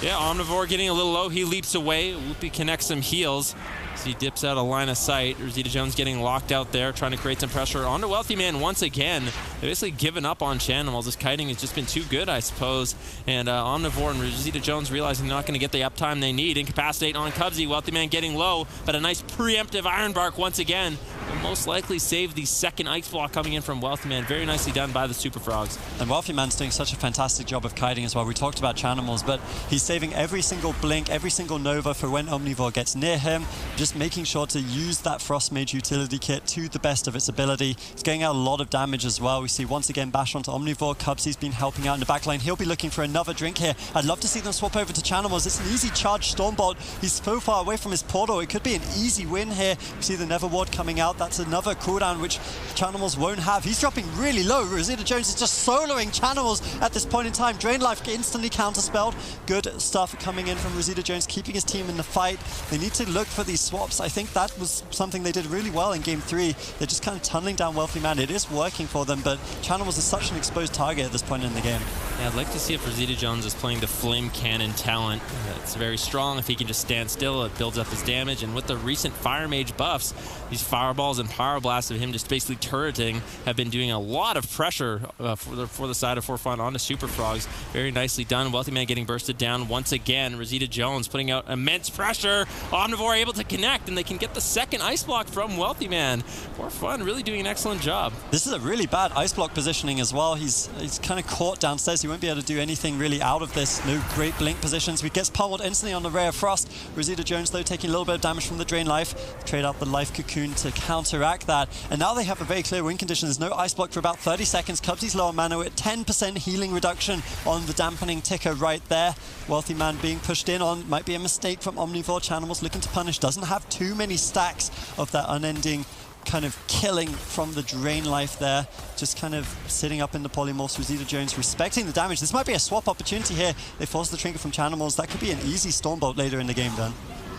Yeah, Omnivore getting a little low. He leaps away. Whoopi connects some heals. So he dips out a line of sight. Rosita Jones getting locked out there, trying to create some pressure onto Wealthy Man once again. They've basically given up on Chanimals. This kiting has just been too good, I suppose. And Omnivore and Rosita Jones realizing they're not going to get the uptime they need. Incapacitate on Cubsy. Wealthy Man getting low, but a nice preemptive Ironbark once again. Will most likely save the second Ice Block coming in from Wealthy Man. Very nicely done by the Super Frogs.
And Wealthy Man's doing such a fantastic job of kiting as well. We talked about Chanimals, but he's saving every single blink, every single Nova for when Omnivore gets near him, just making sure to use that Frost Mage utility kit to the best of its ability. It's getting out a lot of damage as well. We see once again bash onto Omnivore. Cubsy's been helping out in the backline. He'll be looking for another drink here. I'd love to see them swap over to Chanimals. It's an easy charge Stormbolt. He's so far away from his portal. It could be an easy win here. We see the Nether Ward coming out. That's another cooldown which Chanimals won't have. He's dropping really low. Rosita Jones is just soloing Chanimals at this point in time. Drain Life instantly counterspelled. Good stuff coming in from Rosita Jones, keeping his team in the fight. They need to look for these swaps. I think that was something they did really well in Game 3. They're just kind of tunneling down Wealthy Man. It is working for them, but Channels is such an exposed target at this point in the game.
Yeah, I'd like to see if Rosita Jones is playing the Flame Cannon talent. It's very strong. If he can just stand still, it builds up his damage. And with the recent Fire Mage buffs, these fireballs and power blasts of him just basically turreting have been doing a lot of pressure for the side of For Fun onto Super Frogs. Very nicely done. Wealthy Man getting bursted down once again. Rosita Jones putting out immense pressure. Omnivore able to connect, and they can get the second ice block from Wealthy Man. For Fun really doing an excellent job.
This is a really bad ice block positioning as well. He's kind of caught downstairs. He won't be able to do anything really out of this. No great blink positions. He gets pummeled instantly on the Ray of Frost. Rosita Jones, though, taking a little bit of damage from the Drain Life. Trade out the Life Cocoon to counteract that. And now they have a very clear win condition. There's no ice block for about 30 seconds. Cubsy's low on mana with 10% healing reduction on the dampening ticker right there. Wealthy Man being pushed in on. Might be a mistake from Omnivore. Channels looking to punish. Doesn't have too many stacks of that unending kind of killing from the Drain Life there. Just kind of sitting up in the polymorphs. Rosita Jones respecting the damage. This might be a swap opportunity here. They force the trinket from Channels. That could be an easy Stormbolt later in the game then.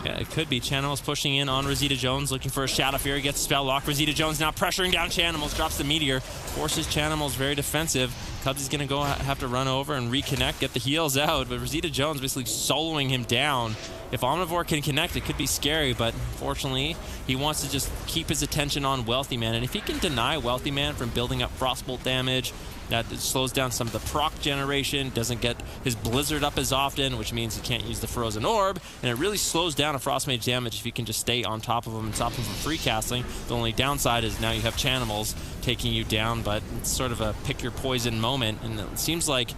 Yeah, it could be. Channels pushing in on Rosita Jones, looking for a Shadow Fury, gets spell lock. Rosita Jones now pressuring down Channels, drops the Meteor, forces Channels very defensive. Cubsy's going to have to run over and reconnect, get the heals out, but Rosita Jones basically soloing him down. If Omnivore can connect, it could be scary, but fortunately, he wants to just keep his attention on Wealthy Man, and if he can deny Wealthy Man from building up Frostbolt damage, that slows down some of the proc generation, doesn't get his Blizzard up as often, which means he can't use the Frozen Orb, and it really slows down a Frost Mage damage if you can just stay on top of him and stop him from free casting. The only downside is now you have Channels taking you down, but it's sort of a pick your poison moment, and it seems like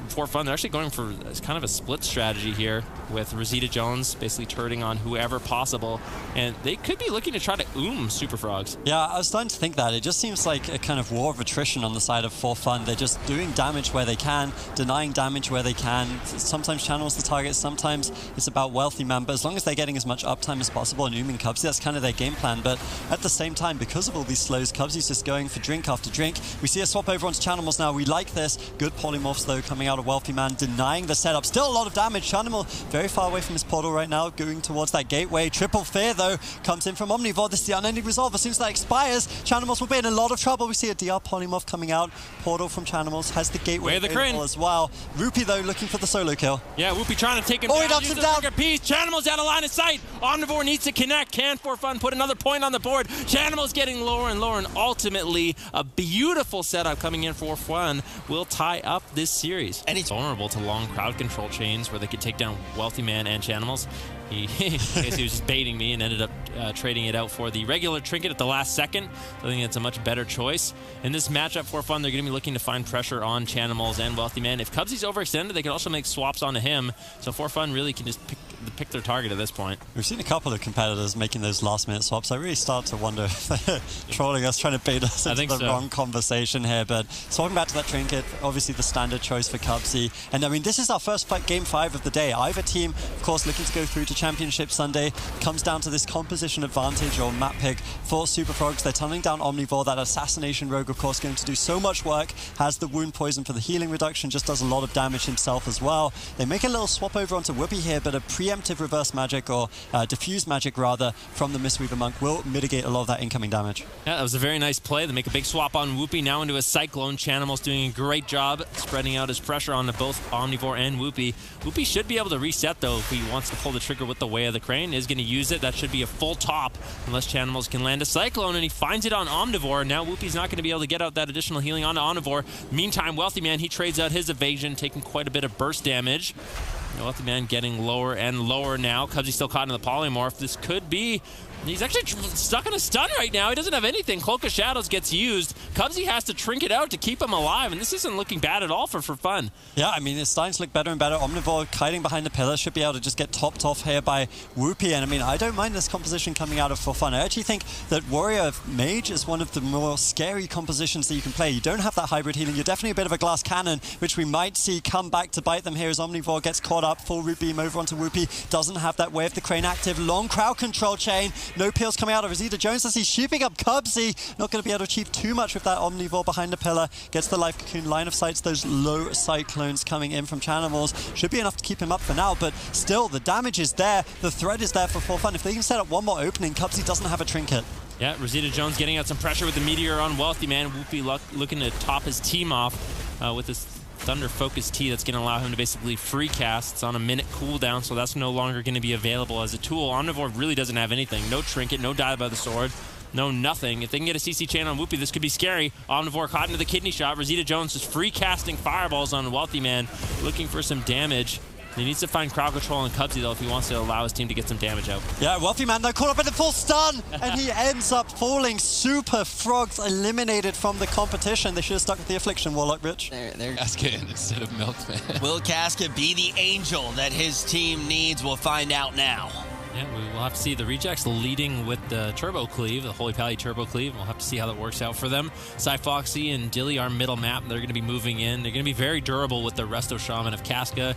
For Fun, they're actually going for kind of a split strategy here with Rosita Jones basically turning on whoever possible, and they could be looking to try to Super Frogs.
Yeah, I was starting to think that. It just seems like a kind of war of attrition on the side of For Fun. They're just doing damage where they can, denying damage where they can. Sometimes Channels the target, sometimes it's about Wealthy Man, but as long as they're getting as much uptime as possible and ooming Cubsy, that's kind of their game plan. But at the same time, because of all these slows, Cubsy's just going for drink after drink. We see a swap over onto Channels now. We like this. Good polymorphs, though, coming out of Wealthy Man, denying the setup. Still a lot of damage. Channel very far away from his portal right now, going towards that gateway. Triple Fear, though, comes in from Omnivore. This is the unending resolve. As soon as that expires, Channels will be in a lot of trouble. We see a DR polymorph coming out. Portal from Channels has the gateway as well. Rupee, though, looking for the solo kill.
Yeah, Whoopie trying to take him down.
He knocks him down.
Piece. Channels out of line of sight. Omnivore needs to connect. Can For Fun put another point on the board. Channels getting lower and lower, and ultimately a beautiful setup coming in for Fun will tie up this series. And it's vulnerable to long crowd control chains where they could take down Wealthy Man and Channels. He was just baiting me and ended up trading it out for the regular trinket at the last second. I think it's a much better choice. In this matchup For Fun, they're going to be looking to find pressure on Channels and Wealthy Man. If Cubsy's overextended, they can also make swaps onto him. So For Fun really can just pick their target at this point.
We've seen a couple of competitors making those last-minute swaps. I really start to wonder if they're trolling us, trying to bait us into the wrong conversation here. But swapping back to that trinket, obviously the standard choice for Cubsy. And I mean, this is our first Game 5 of the day. Either team, of course, looking to go through to Championship Sunday. Comes down to this composition advantage or map pick for Super Frogs. They're tunneling down Omnivore. That Assassination Rogue, of course, going to do so much work. Has the wound poison for the healing reduction. Just does a lot of damage himself as well. They make a little swap over onto Whoopi here, but a preemptive reverse magic, or diffuse magic rather, from the Mistweaver Monk will mitigate a lot of that incoming damage.
Yeah, that was a very nice play. They make a big swap on Whoopi, now into a Cyclone. Channel's doing a great job spreading out his pressure onto both Omnivore and Whoopi. Whoopi should be able to reset, though, if he wants to pull the trigger with the Way of the Crane. Is going to use it. That should be a full top, unless Channels can land a Cyclone, and he finds it on Omnivore. Now Whoopi's not going to be able to get out that additional healing onto Omnivore. Meantime, Wealthy Man, he trades out his evasion, taking quite a bit of burst damage. Wealthy Man getting lower and lower now. Cubsy's still caught in the polymorph. This could be... He's actually stuck in a stun right now. He doesn't have anything. Cloak of Shadows gets used. Cubsy has to trinket out to keep him alive, and this isn't looking bad at all for Fun.
Yeah, I mean, it's starting to look better and better. Omnivore hiding behind the pillar should be able to just get topped off here by Whoopi, and I mean, I don't mind this composition coming out of For Fun. I actually think that Warrior Mage is one of the more scary compositions that you can play. You don't have that hybrid healing. You're definitely a bit of a glass cannon, which we might see come back to bite them here as Omnivore gets caught up. Full root beam over onto Whoopi. Doesn't have that Way of the Crane active. Long crowd control chain. No peels coming out of Rosita Jones as he's shooting up Cubsy. Not going to be able to achieve too much with that Omnivore behind the pillar. Gets the Life Cocoon, line of sights those low Cyclones coming in from Channimals. Should be enough to keep him up for now, but still, the damage is there. The threat is there for fun. If they can set up one more opening, Cubsy doesn't have a trinket.
Yeah, Rosita Jones getting out some pressure with the Meteor on Wealthy Man. Whoopie looking to top his team off with this Thunder Focus T that's going to allow him to basically free cast. It's on a minute cooldown, so that's no longer going to be available as a tool. Omnivore really doesn't have anything. No trinket, no die by the sword, no nothing. If they can get a CC chain on Whoopie, this could be scary. Omnivore caught into the kidney shot. Rosita Jones just free casting fireballs on Wealthy Man, looking for some damage. He needs to find crowd control on Cubsy, though, if he wants to allow his team to get some damage out.
Yeah, Wealthy Man, though, caught up in the full stun, and he ends up falling. Super Frogs eliminated from the competition. They should have stuck with the Affliction, Warlock, Rich.
They're
Casca instead of Milkman.
Will Casca be the angel that his team needs? We'll find out now.
Yeah, we'll have to see the Rejects leading with the Turbo Cleave, the Holy Pally Turbo Cleave. We'll have to see how that works out for them. Foxy and Dilly are middle map. They're going to be moving in. They're going to be very durable with the Resto Shaman of Casca.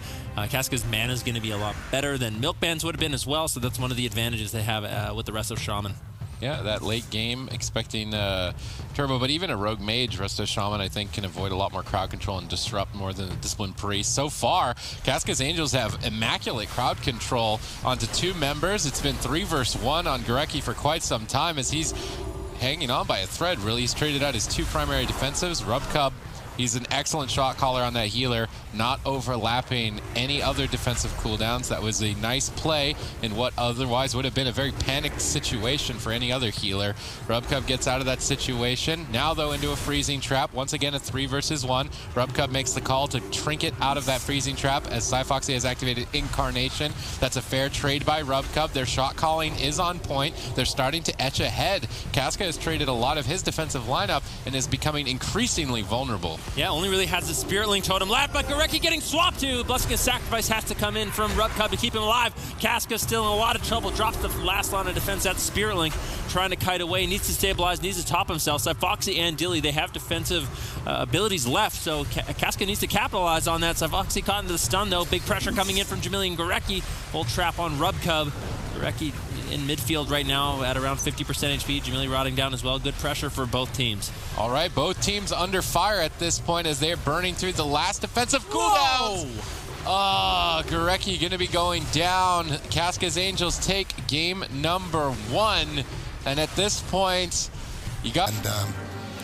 Casca's mana is going to be a lot better than Milkman's would have been as well, so that's one of the advantages they have with the Resto Shaman.
Yeah, that late game, expecting Turbo, but even a Rogue Mage, Resto Shaman, I think, can avoid a lot more crowd control and disrupt more than the Disciplined Priest. So far, Casca's Angels have immaculate crowd control onto 2 members. It's been 3 versus 1 on Gorecki for quite some time as he's hanging on by a thread, really. He's traded out his 2 primary defensives. Rubcub, he's an excellent shot caller on that healer, not overlapping any other defensive cooldowns. That was a nice play in what otherwise would have been a very panicked situation for any other healer. Rubcub gets out of that situation. Now, though, into a freezing trap. Once again, a 3 versus 1. Rubcub makes the call to trinket out of that freezing trap as Foxy has activated Incarnation. That's a fair trade by Rubcub. Their shot calling is on point. They're starting to etch ahead. Casca has traded a lot of his defensive lineup and is becoming increasingly vulnerable.
Yeah, only really has the Spirit Link totem left, but Gorecki getting swapped to. Blessing of Sacrifice has to come in from Rubcub to keep him alive. Casca still in a lot of trouble. Drops the last line of defense at Spirit Link. Trying to kite away. Needs to stabilize. Needs to top himself. So Foxy and Dilly, they have defensive abilities left. So Casca needs to capitalize on that. So Foxy caught into the stun, though. Big pressure coming in from Jamili and Gorecki. Full trap on Rubcub. Gorecki in midfield right now at around 50% HP. Jamili rotting down as well. Good pressure for both teams.
All right, both teams under fire at this point as they're burning through the last defensive cooldowns. Gorecki going to be going down. Casca's Angels take game number 1. And at this point, you got...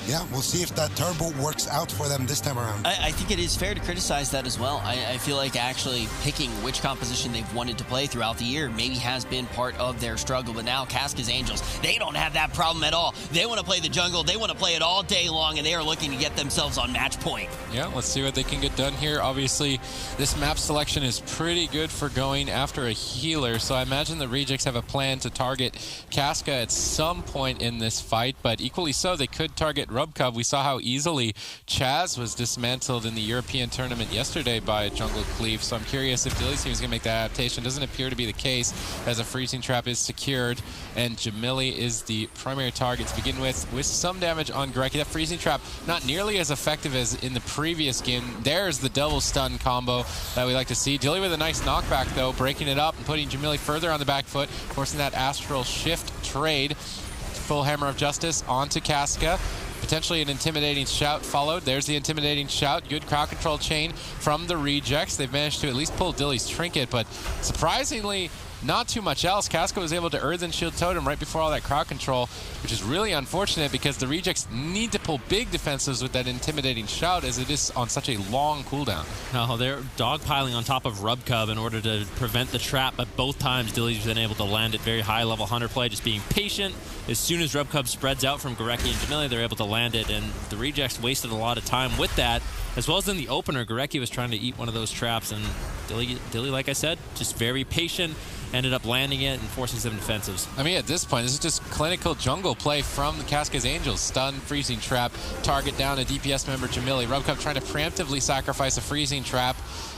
Yeah, we'll see if that turbo works out for them this time around.
I think it is fair to criticize that as well. I feel like actually picking which composition they've wanted to play throughout the year maybe has been part of their struggle. But now Casca's Angels, they don't have that problem at all. They want to play the jungle. They want to play it all day long, and they are looking to get themselves on match point.
Yeah, let's see what they can get done here. Obviously, this map selection is pretty good for going after a healer, so I imagine the Rejects have a plan to target Casca at some point in this fight, but equally so, they could target Rubcub. We saw how easily Chaz was dismantled in the European tournament yesterday by Jungle Cleave, so I'm curious if Dilly's team is going to make that adaptation. Doesn't appear to be the case, as a freezing trap is secured, and Jamili is the primary target to begin with some damage on Gorecki. That freezing trap, not nearly as effective as in the previous game. There's the double stun combo that we like to see. Dilly with a nice knockback, though, breaking it up and putting Jamili further on the back foot, forcing that Astral Shift trade. Full Hammer of Justice onto Casca. Potentially an intimidating shout followed. There's the intimidating shout. Good crowd control chain from the Rejects. They've managed to at least pull Dilly's trinket, but surprisingly, not too much else. Casca was able to Earthen Shield Totem right before all that crowd control, which is really unfortunate because the Rejects need to pull big defenses with that intimidating shout as it is on such a long cooldown.
No, they're dogpiling on top of Rubcub in order to prevent the trap, but both times Dilly's been able to land at very high level hunter play, just being patient. As soon as Rubcub spreads out from Gorecki and Jamili, they're able to land it, and the Rejects wasted a lot of time with that. As well as in the opener, Gorecki was trying to eat one of those traps, and Dilly, like I said, just very patient, ended up landing it and forcing some defensives.
I mean, at this point, this is just clinical jungle play from the Casca's Angels. Stun, freezing trap, target down a DPS member, Jamili. Rubcub trying to preemptively sacrifice a freezing trap.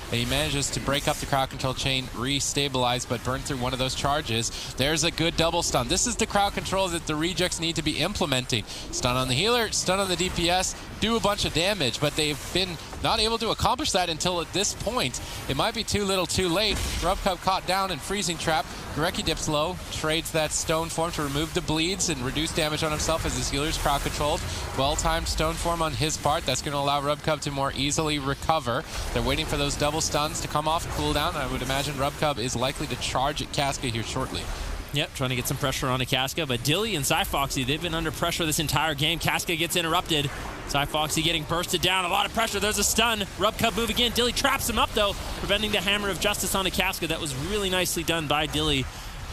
And he manages to break up the crowd control chain, re-stabilize, but burn through one of those charges. There's a good double stun. This is the crowd control that the Rejects need to be implementing. Stun on the healer, stun on the DPS, do a bunch of damage, but they've been not able to accomplish that until at this point. It might be too little too late. RubCub caught down in Freezing Trap. Gorecki dips low, trades that Stone Form to remove the bleeds and reduce damage on himself as his healer's crowd controlled. Well-timed Stone Form on his part. That's going to allow RubCub to more easily recover. They're waiting for those double stuns to come off cooldown. I would imagine RubCub is likely to charge at Casca here shortly.
Yep, trying to get some pressure on Casca, but Dilly and Cyfoxy, they've been under pressure this entire game. Casca gets interrupted. Cyfoxy getting bursted down, a lot of pressure. There's a stun. RubCub move again. Dilly traps him up, though, preventing the Hammer of Justice onto Casca. That was really nicely done by Dilly,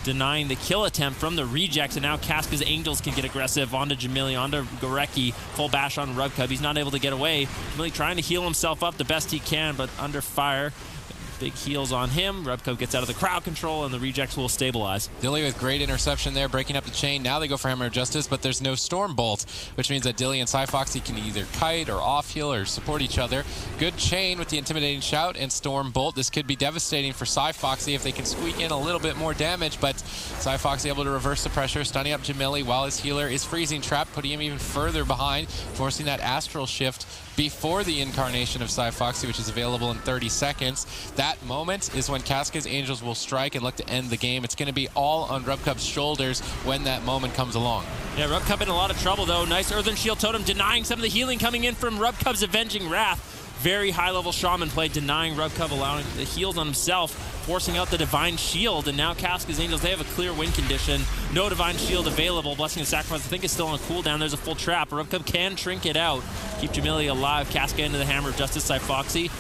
denying the kill attempt from the rejects, and now Casca's Angels can get aggressive onto Jamili, onto Gorecki. Full bash on RubCub. He's not able to get away. Jamili trying to heal himself up the best he can, but under fire. Big heals on him. RubCub gets out of the crowd control, and the rejects will stabilize.
Dilly with great interception there, breaking up the chain. Now they go for Hammer of Justice, but there's no Storm Bolt, which means that Dilly and Cyfoxy can either kite or off-heal or support each other. Good chain with the Intimidating Shout and Storm Bolt. This could be devastating for Cyfoxy if they can squeak in a little bit more damage, but Cyfoxy able to reverse the pressure, stunning up Jamili while his healer is Freezing Trap, putting him even further behind, forcing that Astral Shift before the incarnation of Cyfoxy, which is available in 30 seconds. That moment is when Casca's Angels will strike and look to end the game. It's going to be all on RubCub's shoulders when that moment comes along.
Yeah, RubCub in a lot of trouble, though. Nice Earthen Shield Totem denying some of the healing coming in from RubCub's Avenging Wrath. Very high-level Shaman play, denying RubCub, allowing the heals on himself, forcing out the Divine Shield, and now Casca's Angels, they have a clear win condition. No Divine Shield available. Blessing of Sacrifice, I think, is still on a cooldown. There's a full trap. RubCub can trinket out, keep Jamili alive. Casca into the Hammer of Justice. Cyfoxy.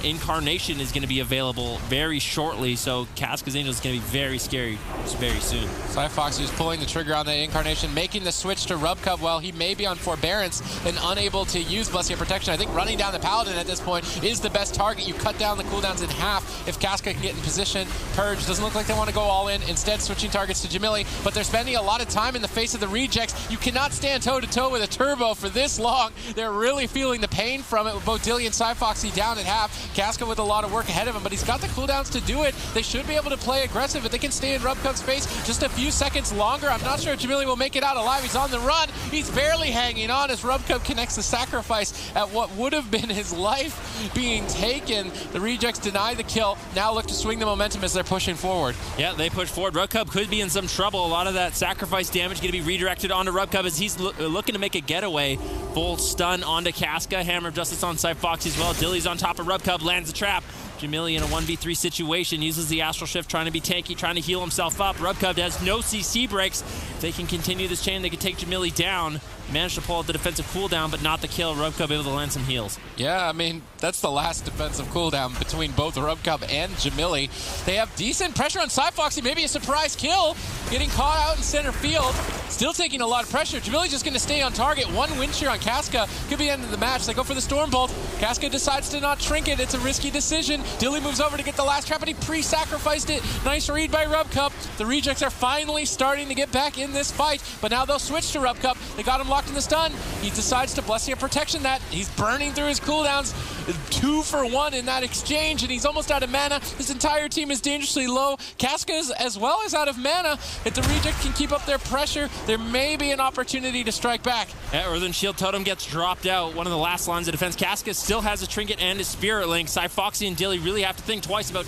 Incarnation is going to be available very shortly, so Casca's Angels is going to be very scary very soon.
Cyfoxy is pulling the trigger on the Incarnation, making the switch to RubCub while he may be on Forbearance and unable to use Blessing of Protection. I think running down the Paladin at this point is the best target. You cut down the cooldowns in half if Casca can get in position. Purge doesn't look like they want to go all in, instead switching targets to Jamili, but they're spending a lot of time in the face of the rejects. You cannot stand toe-to-toe with a turbo for this long. They're really feeling the pain from it with both Dilly and Cyfoxy down at half. Casca with a lot of work ahead of him, but he's got the cooldowns to do it. They should be able to play aggressive if they can stay in RubCub's face just a few seconds longer. I'm not sure if Jamili will make it out alive. He's on the run. He's barely hanging on as RubCub connects the sacrifice at what would have been his life being taken. The rejects deny the kill. Now look to swing the momentum as they're pushing forward.
Yeah, they push forward. RubCub could be in some trouble. A lot of that sacrifice damage going to be redirected onto RubCub as he's looking to make a getaway. Full stun onto Casca. Hammer of Justice on Cyfoxy as well. Dilly's on top of RubCub, lands the trap. Jamili in a 1v3 situation, uses the Astral Shift, trying to be tanky, trying to heal himself up. RubCub has no CC breaks. If they can continue this chain, they can take Jamili down. Managed to pull out the defensive cooldown, but not the kill. RubCub able to land some heals.
Yeah, I mean, that's the last defensive cooldown between both RubCub and Jamili. They have decent pressure on Cyfoxy, maybe a surprise kill. Getting caught out in center field. Still taking a lot of pressure. Jamili's just going to stay on target. One win shear on Casca. Could be the end of the match. They go for the Storm Bolt. Casca decides to not trinket. It's a risky decision. Dilly moves over to get the last trap, and he pre-sacrificed it. Nice read by RubCub. The rejects are finally starting to get back in this fight, but now they'll switch to RubCub. They got him locked in the stun. He decides to Blessing of Protection that. He's burning through his cooldowns. 2 for 1 in that exchange, and he's almost out of mana. His entire team is dangerously low. Casca is as well as out of mana. If the reject can keep up their pressure, there may be an opportunity to strike back.
Yeah, Earthen Shield Totem gets dropped out. One of the last lines of defense. Casca still has a Trinket and a Spirit Link. Cyfoxy and Dilly really have to think twice about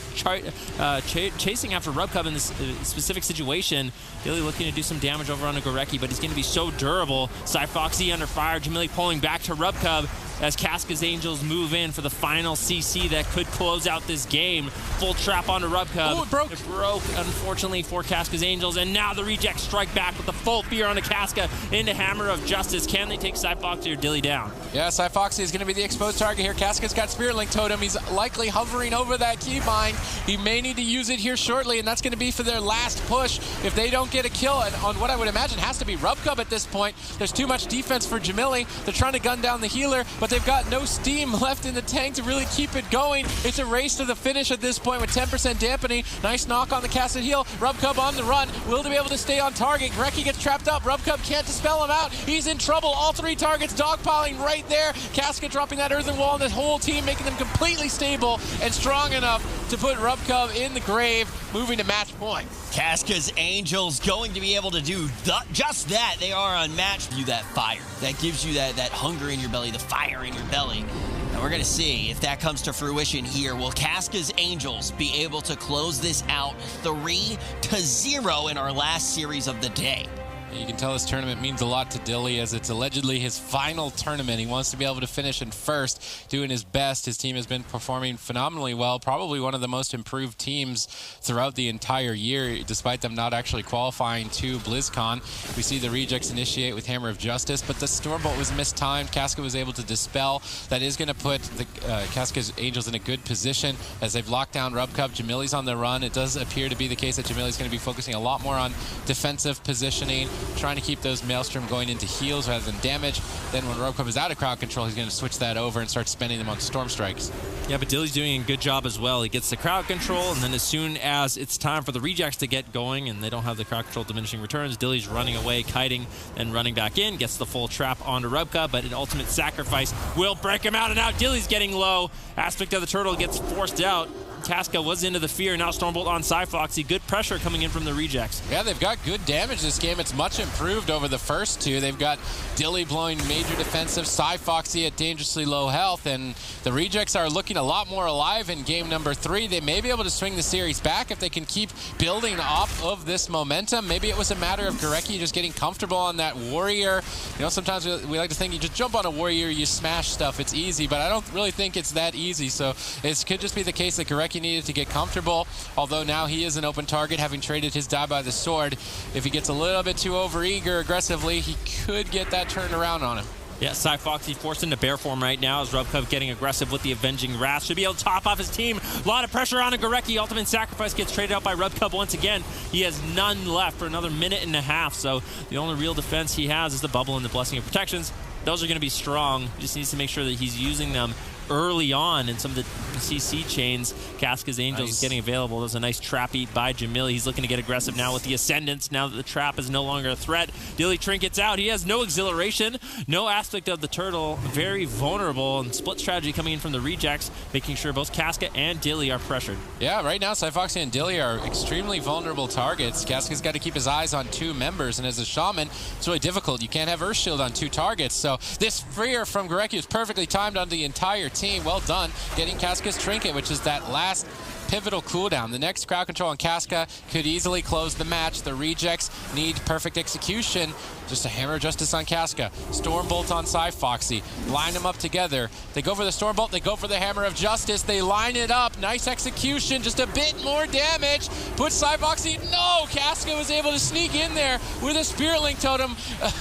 chasing after RubCub in this specific situation. Dilly looking to do some damage over on a Gorecki, but he's going to be so durable. Cyfoxy under fire. Jamili pulling back to RubCub as Casca's Angels move in for the final CC that could close out this game. Full trap onto RubCub.
Oh, it broke.
It broke, unfortunately, for Casca's Angels, and now the rejects strike back with the full fear onto Casca into Hammer of Justice. Can they take Cyfoxy or Dilly down?
Yeah, Cyfoxy is going to be the exposed target here. Casca's got Spirit Link Totem. He's likely hovering over that keybind. He may need to use it here shortly, and that's going to be for their last push if they don't get a kill on what I would imagine has to be RubCub at this point. There's too much defense for Jamili. They're trying to gun down the healer, but they've got no steam left in the tank to really keep it going. It's a race to the finish at this point with 10% dampening. Nice knock on the Casca heal. RubCub on the run. Will to be able to stay on target. Gorecki gets trapped up. RubCub can't dispel him out. He's in trouble. All 3 targets dogpiling right there. Casca dropping that earthen wall, and this whole team making them completely stable and strong enough to put RubCub in the grave, moving to match point.
Casca's Angels going to be able to do just that. They are unmatched. You that fire. That gives you that hunger in your belly, the fire in your belly. And we're going to see if that comes to fruition here. Will Casca's Angels be able to close this out 3-0 in our last series of the day?
You can tell this tournament means a lot to Dilly, as it's allegedly his final tournament. He wants to be able to finish in first, doing his best. His team has been performing phenomenally well, probably one of the most improved teams throughout the entire year, despite them not actually qualifying to BlizzCon. We see the rejects initiate with Hammer of Justice, but the Stormbolt was mistimed. Casca was able to dispel. That is going to put the Casca's Angels in a good position as they've locked down Rubcup. Jamili's on the run. It does appear to be the case that Jamili's going to be focusing a lot more on defensive positioning, trying to keep those Maelstrom going into heals rather than damage. Then when Rubcup is out of crowd control, he's going to switch that over and start spending them on Storm Strikes.
Yeah, but Dilly's doing a good job as well. He gets the crowd control, and then as soon as it's time for the rejects to get going and they don't have the crowd control diminishing returns, Dilly's running away, kiting, and running back in, gets the full trap onto Rubcup, but an ultimate sacrifice will break him out, and now Dilly's getting low. Aspect of the Turtle gets forced out. Casca was into the fear. Now Stormbolt on Cyfoxy. Good pressure coming in from the rejects.
Yeah, they've got good damage this game. It's much improved over the first two. They've got Dilly blowing major defensive, Cyfoxy at dangerously low health, and the rejects are looking a lot more alive in game number 3. They may be able to swing the series back if they can keep building off of this momentum. Maybe it was a matter of Gorecki just getting comfortable on that warrior. You know, sometimes we like to think you just jump on a warrior, you smash stuff, it's easy, but I don't really think it's that easy. So it could just be the case that Gorecki needed to get comfortable, although now he is an open target, having traded his die by the sword. If he gets a little bit too overeager aggressively, he could get that turned around on him.
Yeah, Cyfoxy forced into bear form right now as Rubcup getting aggressive with the Avenging Wrath. Should be able to top off his team. A lot of pressure on Gorecki. Ultimate Sacrifice gets traded out by Rubcup once again. He has none left for another minute and a half, so the only real defense he has is the Bubble and the Blessing of Protections. Those are going to be strong. He just needs to make sure that he's using them early on in some of the CC chains. Casca's Angels is getting available. There's a nice trap eat by Jamili. He's looking to get aggressive now with the Ascendants, now that the trap is no longer a threat. Dilly trinkets out. He has no exhilaration, no aspect of the Turtle. Very vulnerable, and split strategy coming in from the rejects, making sure both Casca and Dilly are pressured. Yeah,
right now Cyfoxy and Dilly are extremely vulnerable targets. Casca's got to keep his eyes on 2 members, and as a Shaman, it's really difficult. You can't have Earth Shield on 2 targets, so this fear from Gorecki is perfectly timed on the entire team. Well done, getting Casca's Trinket, which is that last pivotal cooldown. The next crowd control on Casca could easily close the match. The rejects need perfect execution. Just a Hammer of Justice on Casca. Stormbolt on Cyfoxy. Line them up together. They go for the Stormbolt. They go for the Hammer of Justice. They line it up. Nice execution. Just a bit more damage. Put Cyfoxy. No! Casca was able to sneak in there with a Spirit Link Totem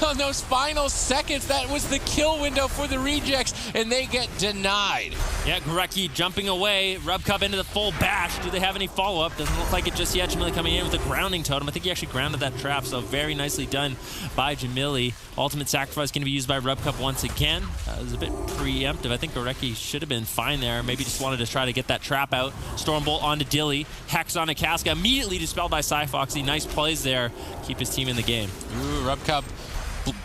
on those final seconds. That was the kill window for the rejects, and they get denied.
Yeah, Gorecki jumping away. Rubcup into the full bash. Do they have any follow-up? Doesn't look like it just yet. Jamili coming in with a grounding totem. I think he actually grounded that trap, so very nicely done by Jamili. Ultimate Sacrifice going to be used by Rubcup once again. It was a bit preemptive. I think Gorecki should have been fine there. Maybe just wanted to try to get that trap out. Stormbolt onto Dilly. Hex onto Casca. Immediately dispelled by Cyfoxy. Nice plays there. Keep his team in the game.
Ooh, Rubcup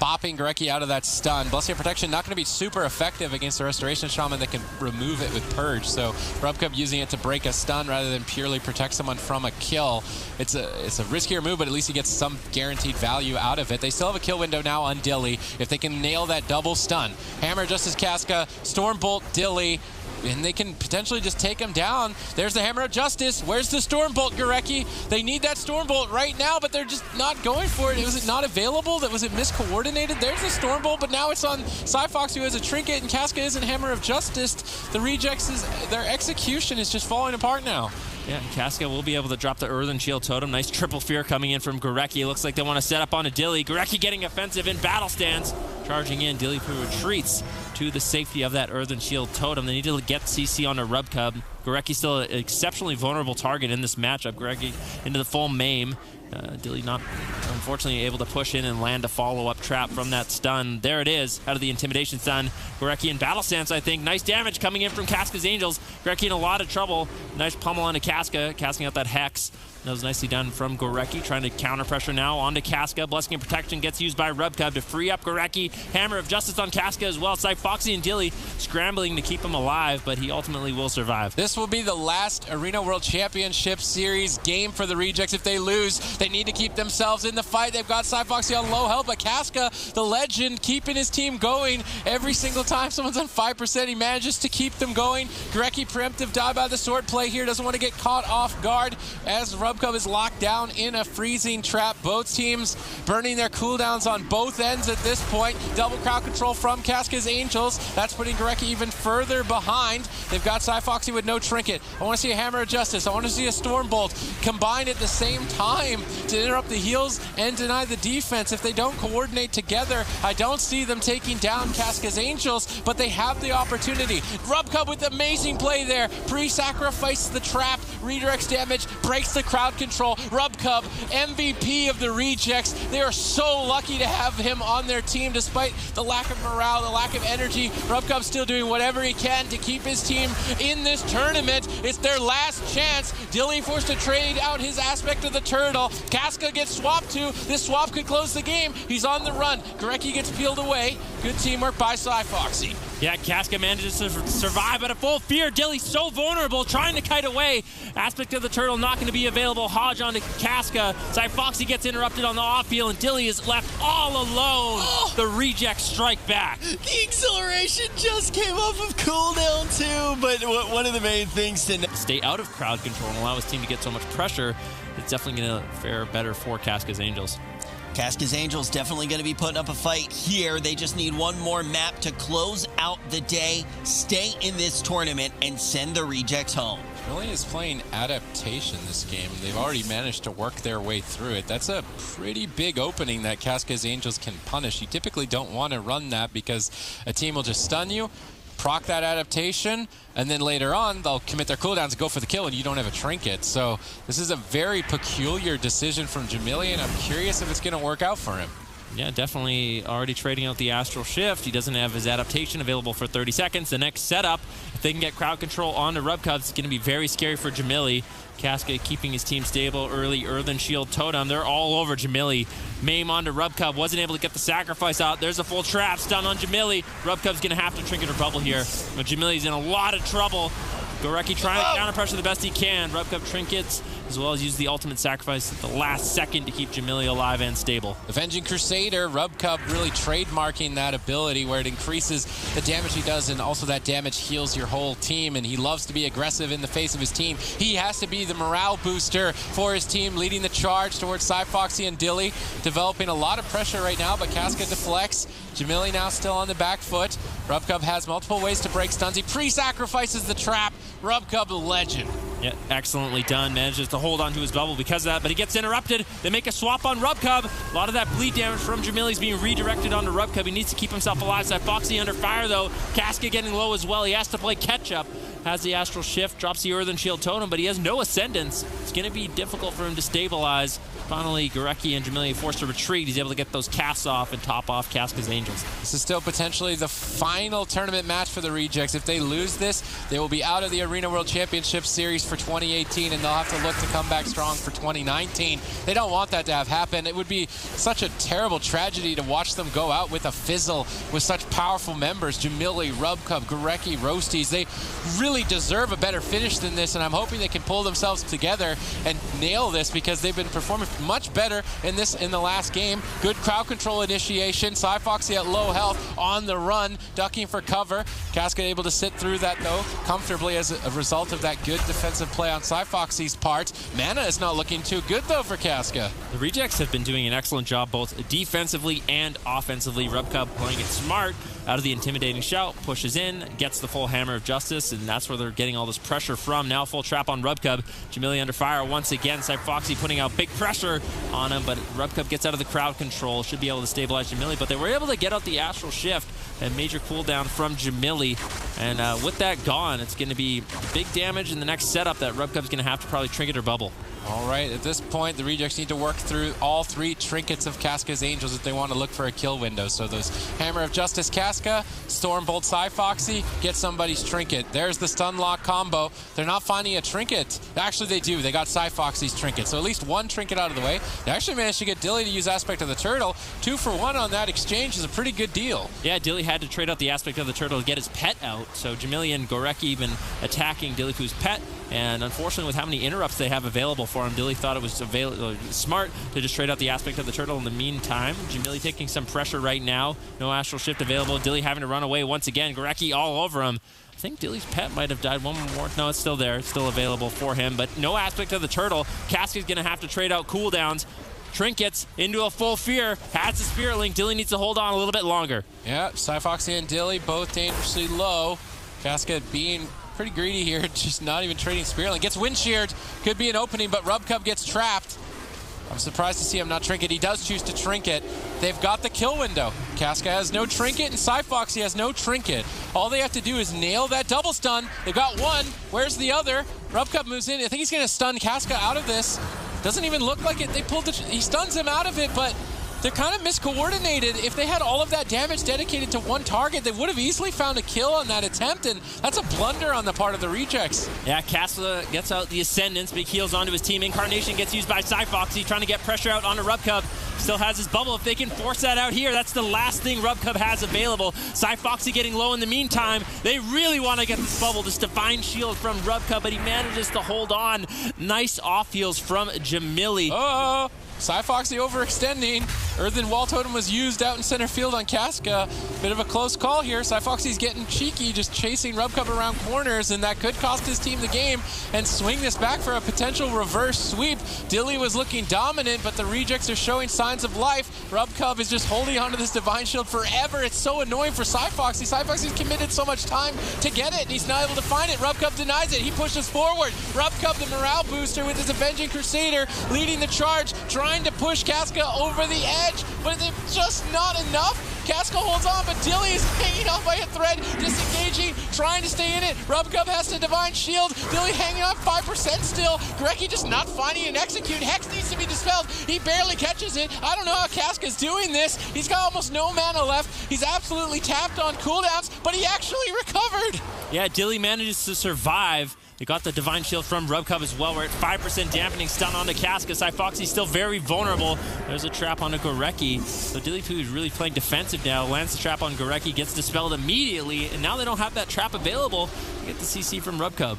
bopping Gorecki out of that stun. Blessing of Protection not going to be super effective against the Restoration Shaman that can remove it with Purge. So Rubcup using it to break a stun rather than purely protect someone from a kill. It's a riskier move, but at least he gets some guaranteed value out of it. They still have a kill window now on Dilly if they can nail that double stun. Hammer Justice Casca, Stormbolt Dilly, and they can potentially just take him down. There's the Hammer of Justice. Where's the Stormbolt, Gorecki? They need that Stormbolt right now, but they're just not going for it. Was it not available? Was it miscoordinated? There's the Stormbolt, but now it's on Cyfox, who has a Trinket, and Casca isn't Hammer of Justice. The rejects, their execution is just falling apart now.
Yeah, Casca will be able to drop the Earthen Shield Totem. Nice triple fear coming in from Gorecki. It looks like they want to set up on a Dilly. Gorecki getting offensive in battle stance. Charging in, Dilly retreats to the safety of that Earthen Shield Totem. They need to get CC on a Rubcup. Gorecki still an exceptionally vulnerable target in this matchup. Gorecki into the full maim. Dilly not, unfortunately, able to push in and land a follow-up trap from that stun. There it is, out of the Intimidation stun. Gorecki in battle stance, I think. Nice damage coming in from Casca's Angels. Gorecki in a lot of trouble. Nice pummel onto Casca, casting out that Hex. That was nicely done from Gorecki, trying to counter pressure now onto Casca. Blessing and Protection gets used by Rubcup to free up Gorecki. Hammer of Justice on Casca as well. Cyfoxy and Dilly scrambling to keep him alive, but he ultimately will survive.
This will be the last Arena World Championship Series game for the Rejects. If they lose, they need to keep themselves in the fight. They've got Cyfoxy on low health, but Casca, the legend, keeping his team going. Every single time someone's on 5%, he manages to keep them going. Gorecki preemptive die by the sword play here. Doesn't want to get caught off guard as RMPal is locked down in a freezing trap. Both teams burning their cooldowns on both ends at this point. Double crowd control from Casca's Angels. That's putting Gorecki even further behind. They've got Cyfoxy with no trinket. I want to see a Hammer of Justice. I want to see a Stormbolt combined at the same time to interrupt the heals and deny the defense. If they don't coordinate together, I don't see them taking down Casca's Angels, but they have the opportunity. RMPal with amazing play there. Pre-sacrifices the trap, redirects damage, breaks the crowd control. RMPal, MVP of the Rejects. They are so lucky to have him on their team despite the lack of morale, the lack of energy. RMPal still doing whatever he can to keep his team in this tournament. It's their last chance. Dilly forced to trade out his aspect of the turtle. Casca gets swapped to. This swap could close the game. He's on the run. Gorecki gets peeled away. Good teamwork by Cyfoxy.
Yeah, Casca manages to survive at a full fear. Dilly's so vulnerable, trying to kite away. Aspect of the turtle not going to be available. Hodge onto Casca. Cyfoxy gets interrupted on the off-field, and Dilly is left all alone.
Oh.
The Rejects strike back.
The acceleration just came off of cooldown too, but one of the main things to
stay out of crowd control and allow his team to get so much pressure, it's definitely going to fare better for Casca's Angels.
Casca's Angels definitely going to be putting up a fight here. They just need one more map to close out the day, stay in this tournament, and send the Rejects home.
Really is playing adaptation this game. They've already managed to work their way through it. That's a pretty big opening that Casca's Angels can punish. You typically don't want to run that because a team will just stun you, proc that adaptation, and then later on they'll commit their cooldowns and go for the kill, and you don't have a trinket. So this is a very peculiar decision from Jamili, and I'm curious if it's going to work out for him.
Yeah, definitely already trading out the Astral Shift. He doesn't have his adaptation available for 30 seconds. The next setup, if they can get crowd control onto RMPal, it's going to be very scary for Jamili. Casca keeping his team stable early. Earthen Shield Totem, they're all over Jamili. Maim onto RMPal, wasn't able to get the sacrifice out. There's a full trap, stun on Jamili. RMPal's going to have to trinket or bubble here. But Jamili's in a lot of trouble. Gorecki trying to counter pressure the best he can. RMPal trinkets, as well as use the ultimate sacrifice at the last second to keep Jamili alive and stable.
Avenging Crusader, RMPal really trademarking that ability where it increases the damage he does, and also that damage heals your whole team, and he loves to be aggressive in the face of his team. He has to be the morale booster for his team, leading the charge towards Cyfoxy and Dilly, developing a lot of pressure right now, but Casca deflects. Jamili now still on the back foot. RMPal has multiple ways to break stuns. He pre-sacrifices the trap. RMPal, the legend.
Yeah, excellently done. Manages to hold on to his bubble because of that, but he gets interrupted. They make a swap on RMPal. A lot of that bleed damage from Jamili is being redirected onto RMPal. He needs to keep himself alive. Cyfoxy under fire, though. Casca getting low as well. He has to play catch-up. Has the Astral Shift, drops the Earthen Shield Totem, but he has no Ascendance. It's going to be difficult for him to stabilize. Finally, Gorecki and Jamili forced to retreat. He's able to get those casts off and top off Casca's Angels.
This is still potentially the final tournament match for the Rejects. If they lose this, they will be out of the Arena World Championship Series for 2018, and they'll have to look to come back strong for 2019. They don't want that to have happen. It would be such a terrible tragedy to watch them go out with a fizzle with such powerful members. Jamili, RMPal, Gorecki, Roasties, they really deserve a better finish than this, and I'm hoping they can pull themselves together and nail this because they've been performing much better in the last game. Good crowd control initiation. Cyfoxy at low health on the run, ducking for cover. Casca able to sit through that though comfortably as a result of that good defensive play on Cyfoxy's part. Mana is not looking too good though for Casca.
The Rejects have been doing an excellent job both defensively and offensively. RMPal playing it smart. Out of the intimidating shout, pushes in, gets the full Hammer of Justice, and that's where they're getting all this pressure from. Now full trap on RMPal. Jamili under fire once again. Cyfoxy putting out big pressure on him, but RMPal gets out of the crowd control. Should be able to stabilize Jamili, but they were able to get out the Astral Shift. A major cooldown from Jamili, and with that gone, it's going to be big damage in the next setup that RMPal's going to have to probably trinket or bubble.
All right, at this point, the Rejects need to work through all 3 trinkets of Casca's Angels if they want to look for a kill window. So those Hammer of Justice Casca, Stormbolt Psyfoxy, get somebody's trinket. There's the stun lock combo. They're not finding a trinket. Actually, they do. They got Psyfoxy's trinket. So at least 1 trinket out of the way. They actually managed to get Dilly to use Aspect of the Turtle. 2 for 1 on that exchange is a pretty good deal.
Yeah, Dilly had to trade out the Aspect of the Turtle to get his pet out. So Jamili and Gorecki even attacking Dillypoo's pet. And unfortunately, with how many interrupts they have available for him, Dilly thought it was smart to just trade out the Aspect of the Turtle in the meantime. Jamili taking some pressure right now. No Astral Shift available. Dilly having to run away once again. Gorecki all over him. I think Dilly's pet might have died one more. No, it's still there. It's still available for him. But no Aspect of the Turtle. Casca's going to have to trade out cooldowns. Trinkets into a full fear. Has the Spirit Link. Dilly needs to hold on a little bit longer.
Yeah, Psyfoxy and Dilly both dangerously low. Casca being pretty greedy here, just not even trading Spirit Link. Gets wind sheared, could be an opening, but Rubcub gets trapped. I'm surprised to see him not trinket. He does choose to trinket. They've got the kill window. Casca has no trinket, and Psyfoxy has no trinket. All they have to do is nail that double stun. They've got 1. Where's the other? Rubcub moves in. I think he's going to stun Casca out of this. Doesn't even look like it. They pulled the... He stuns him out of it, but... They're kind of miscoordinated. If they had all of that damage dedicated to 1 target, they would have easily found a kill on that attempt, and that's a blunder on the part of the Rejects.
Yeah, Casca gets out the Ascendance, but he heals onto his team. Incarnation gets used by Psyfoxy, trying to get pressure out onto Rubcub. Still has his bubble. If they can force that out here, that's the last thing Rubcub has available. Psyfoxy getting low in the meantime. They really want to get this bubble, this Divine Shield from Rubcub, but he manages to hold on. Nice off heals from Jamili.
Oh! Psyfoxy overextending. Earthen Wall Totem was used out in center field on Casca. Bit of a close call here. Psyfoxy's getting cheeky, just chasing Rubcub around corners, and that could cost his team the game and swing this back for a potential reverse sweep. Dilly was looking dominant, but the Rejects are showing signs of life. Rubcub is just holding onto this Divine Shield forever. It's so annoying for Psyfoxy. Psyfoxy's committed so much time to get it, and he's not able to find it. Rubcub denies it. He pushes forward. Rubcub, the morale booster with his Avenging Crusader, leading the charge, trying to push Casca over the edge, but it's just not enough. Casca holds on, but Dilly is hanging off by a thread, disengaging, trying to stay in it. Rubcub has to Divine Shield. Dilly hanging on 5% still. Gorecki just not finding an execute. Hex needs to be dispelled. He barely catches it. I don't know how Casca's doing this. He's got almost no mana left. He's absolutely tapped on cooldowns, but he actually recovered.
Yeah, Dilly manages to survive. They got the Divine Shield from Rubcub as well. We're at 5% dampening stun onto Casca. Psyfoxy's still very vulnerable. There's a trap onto Gorecki. So Dillypoo is really playing defensive now. Lands the trap on Gorecki, gets dispelled immediately, and now they don't have that trap available to get the CC from Rubcub.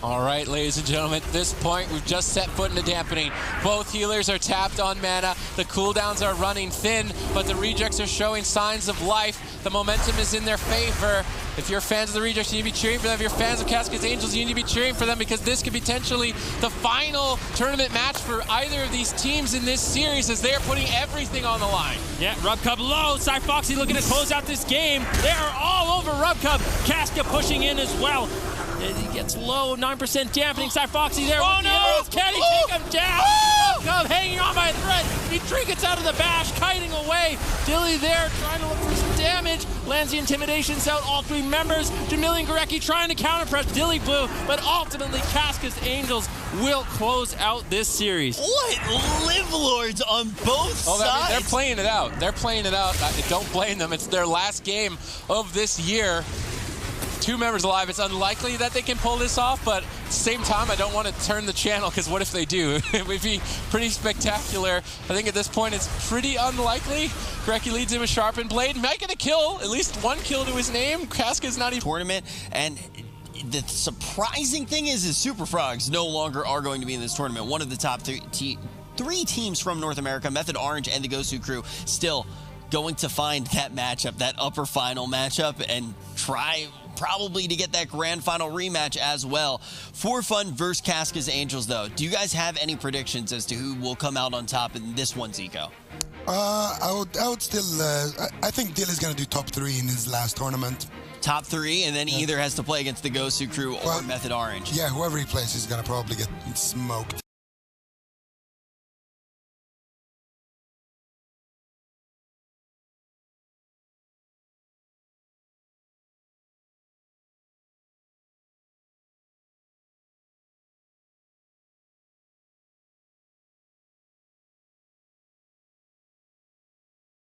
All right, ladies and gentlemen, at this point, we've just set foot into dampening. Both healers are tapped on mana. The cooldowns are running thin, but the Rejects are showing signs of life. The momentum is in their favor. If you're fans of the Rejects, you need to be cheering for them. If you're fans of Casca's Angels, you need to be cheering for them, because this could be potentially the final tournament match for either of these teams in this series, as they're putting everything on the line.
Yeah, Rubcub low. Psyfoxy looking to close out this game. They are all over Rubcub. Casca pushing in as well. He gets low, 9% dampening. Psyfoxy there.
Oh, no!
Can he take him down? Rubcub hanging on by a thread. He trinkets out of the bash, kiting away. Dilly there trying to look for some damage. Lands the Intimidations out, all 3 members. Jamili and Gorecki trying to counter-press Dilly Blue, but ultimately Casca's Angels will close out this series.
What live lords on both sides?
I mean, they're playing it out. They're playing it out. I don't blame them. It's their last game of this year. 2 members alive. It's unlikely that they can pull this off, but at the same time, I don't want to turn the channel, because what if they do? It would be pretty spectacular. I think at this point, it's pretty unlikely. Gorecki leads him with Sharpened Blade. Might get a kill, at least 1 kill to his name. Casca's not even...
Tournament, and the surprising thing is Super Frogs no longer are going to be in this tournament. One of the top 3 teams from North America, Method Orange and the Gosu crew, still going to find that matchup, that upper final matchup, and try probably to get that grand final rematch as well. For fun versus Casca's Angels, though. Do you guys have any predictions as to who will come out on top in this one, Zico?
I would still, I think Dilly's going to do top 3 in his last tournament.
Top 3, and then he either has to play against the Gosu crew or Method Orange.
Yeah, whoever he plays is going to probably get smoked.